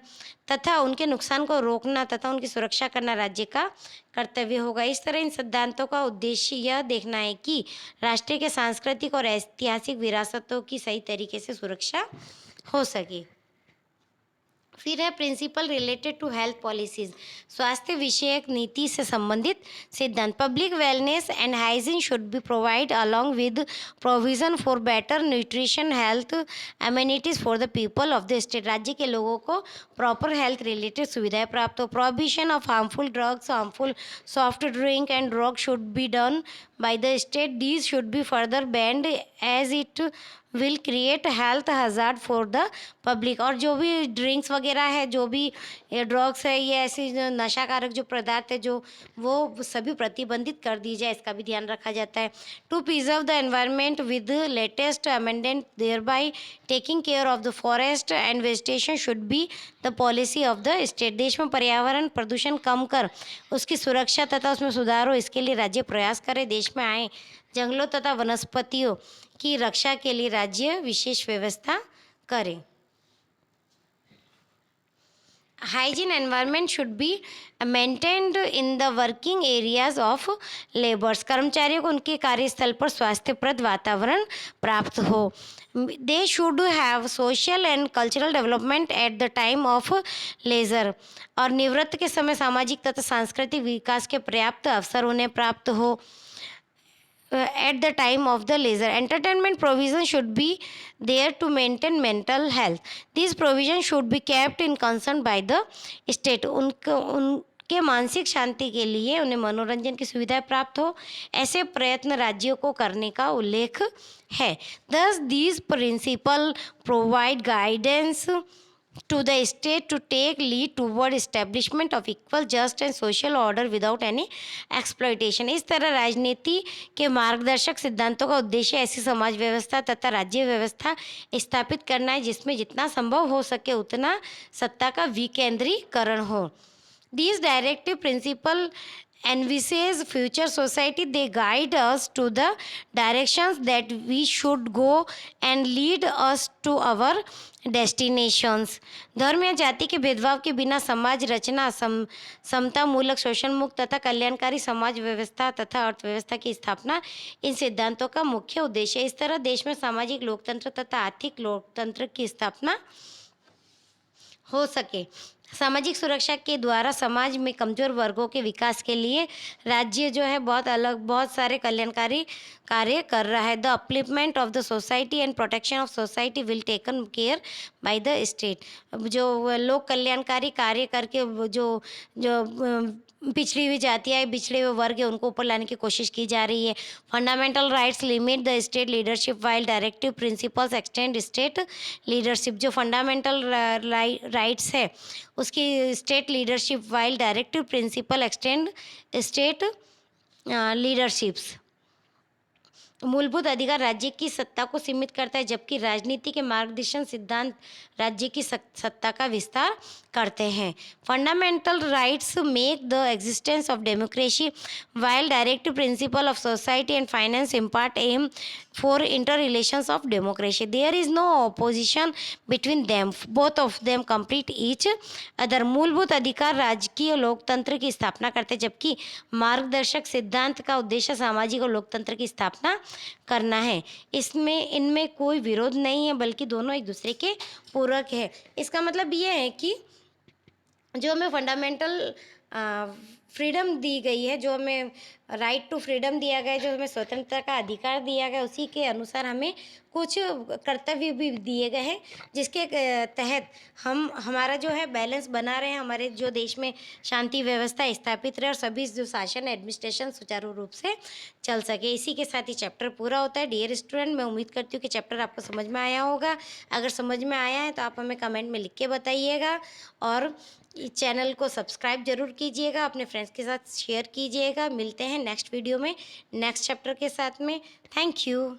तथा उनके नुकसान को रोकना तथा उनकी सुरक्षा करना राज्य का कर्तव्य होगा। इस तरह इन सिद्धांतों का उद्देश्य यह देखना है कि राष्ट्र के सांस्कृतिक और ऐतिहासिक विरासतों की सही तरीके से सुरक्षा हो सके। फिर है principle related to health policies, स्वास्थ्य विषयक नीति से संबंधित सिद्धांत। Public wellness and hygiene should be provide along with provision for better nutrition, health amenities for the people of the state. राज्य के लोगों को प्रॉपर हेल्थ रिलेटेड सुविधाएं प्राप्त हो। Prohibition of harmful drugs, harmful soft drink and drug should be done by the state. These should be further banned as it will create health hazard for the public। और जो भी drinks वगैरह है, जो भी ड्रग्स है, ये ऐसी जो नशाकारक जो पदार्थ है जो वो सभी प्रतिबंधित कर दी जाए, इसका भी ध्यान रखा जाता है। To preserve the environment with latest amendment thereby taking care of the forest and vegetation should be the policy of the state. देश में पर्यावरण प्रदूषण कम कर उसकी सुरक्षा तथा उसमें सुधार हो, इसके लिए राज्य प्रयास करे। देश में आए जंगलों तथा वनस्पतियों की रक्षा के लिए राज्य विशेष व्यवस्था करे। Hygiene environment should be maintained in the working areas of labours. कर्मचारियों को उनके कार्यस्थल पर स्वास्थ्यप्रद वातावरण प्राप्त हो। They should have social and cultural development at the time of leisure. और निवृत्त के समय सामाजिक तथा सांस्कृतिक विकास के पर्याप्त अवसर उन्हें प्राप्त हो। At the time of the leisure, entertainment provision should be there to maintain mental health. These provisions should be kept in concern by the state. उनके मानसिक शांति के लिए उन्हें मनोरंजन की सुविधाएं प्राप्त हो, ऐसे प्रयत्न राज्यों को करने का उल्लेख है। Thus, these principles provide guidance to the state to take lead toward establishment of equal, just and social order without any exploitation। इस तरह राजनीति के मार्गदर्शक सिद्धांतों का उद्देश्य ऐसी समाज व्यवस्था तथा राज्य व्यवस्था स्थापित करना है जिसमें जितना संभव हो सके उतना सत्ता का विकेंद्रीकरण हो। These directive principles envisage future society. They guide us to the directions that we should go and lead us to our destinations। धर्म या जाति के भेदभाव के बिना समाज रचना, समता मूलक, शोषण मुक्त तथा कल्याणकारी समाज व्यवस्था तथा अर्थव्यवस्था की स्थापना इन सिद्धांतों का मुख्य उद्देश्य है। इस तरह देश में सामाजिक लोकतंत्र तथा आर्थिक लोकतंत्र की स्थापना हो सके। सामाजिक सुरक्षा के द्वारा समाज में कमजोर वर्गों के विकास के लिए राज्य जो है बहुत सारे कल्याणकारी कार्य कर रहा है। The upliftment of the society and protection of society will taken care bye the state. जो लोक कल्याणकारी कार्य करके जो पिछड़ी हुई जातियाँ है, बिछड़े हुए वर्ग है, उनको ऊपर लाने की कोशिश की जा रही है। Fundamental rights limit the state leadership while directive principles extend state leadership. जो फंडामेंटल राइट्स है उसकी state leadership while directive principal extend state leaderships. मूलभूत अधिकार राज्य की सत्ता को सीमित करता है, जबकि राजनीति के मार्गदर्शन सिद्धांत राज्य की सत्ता का विस्तार करते हैं। Fundamental rights make the existence of democracy while directive principle of society and finance impart aim for interrelations of democracy. There is no opposition between them, both of them complete each other. मूलभूत अधिकार राजकीय लोकतंत्र की स्थापना करते हैं, जबकि मार्गदर्शक सिद्धांत का उद्देश्य सामाजिक और लोकतंत्र की स्थापना करना है। इसमें इनमें कोई विरोध नहीं है, बल्कि दोनों एक दूसरे के पूरक है। इसका मतलब ये है कि जो हमें फंडामेंटल फ्रीडम दी गई है, जो हमें राइट टू फ्रीडम दिया गया है, जो हमें स्वतंत्रता का अधिकार दिया गया है, उसी के अनुसार हमें कुछ कर्तव्य भी दिए गए हैं, जिसके तहत हम हमारा जो है बैलेंस बना रहे हैं, हमारे जो देश में शांति व्यवस्था स्थापित रहे और सभी जो शासन एडमिनिस्ट्रेशन सुचारू रूप से चल सके। इसी के साथ ही चैप्टर पूरा होता है। डियर स्टूडेंट, मैं उम्मीद करती हूँ कि चैप्टर आपको समझ में आया होगा। अगर समझ में आया है तो आप हमें कमेंट में लिख के बताइएगा, और इस चैनल को सब्सक्राइब जरूर कीजिएगा, अपने फ्रेंड्स के साथ शेयर कीजिएगा। मिलते हैं नेक्स्ट वीडियो में नेक्स्ट चैप्टर के साथ में। Thank you.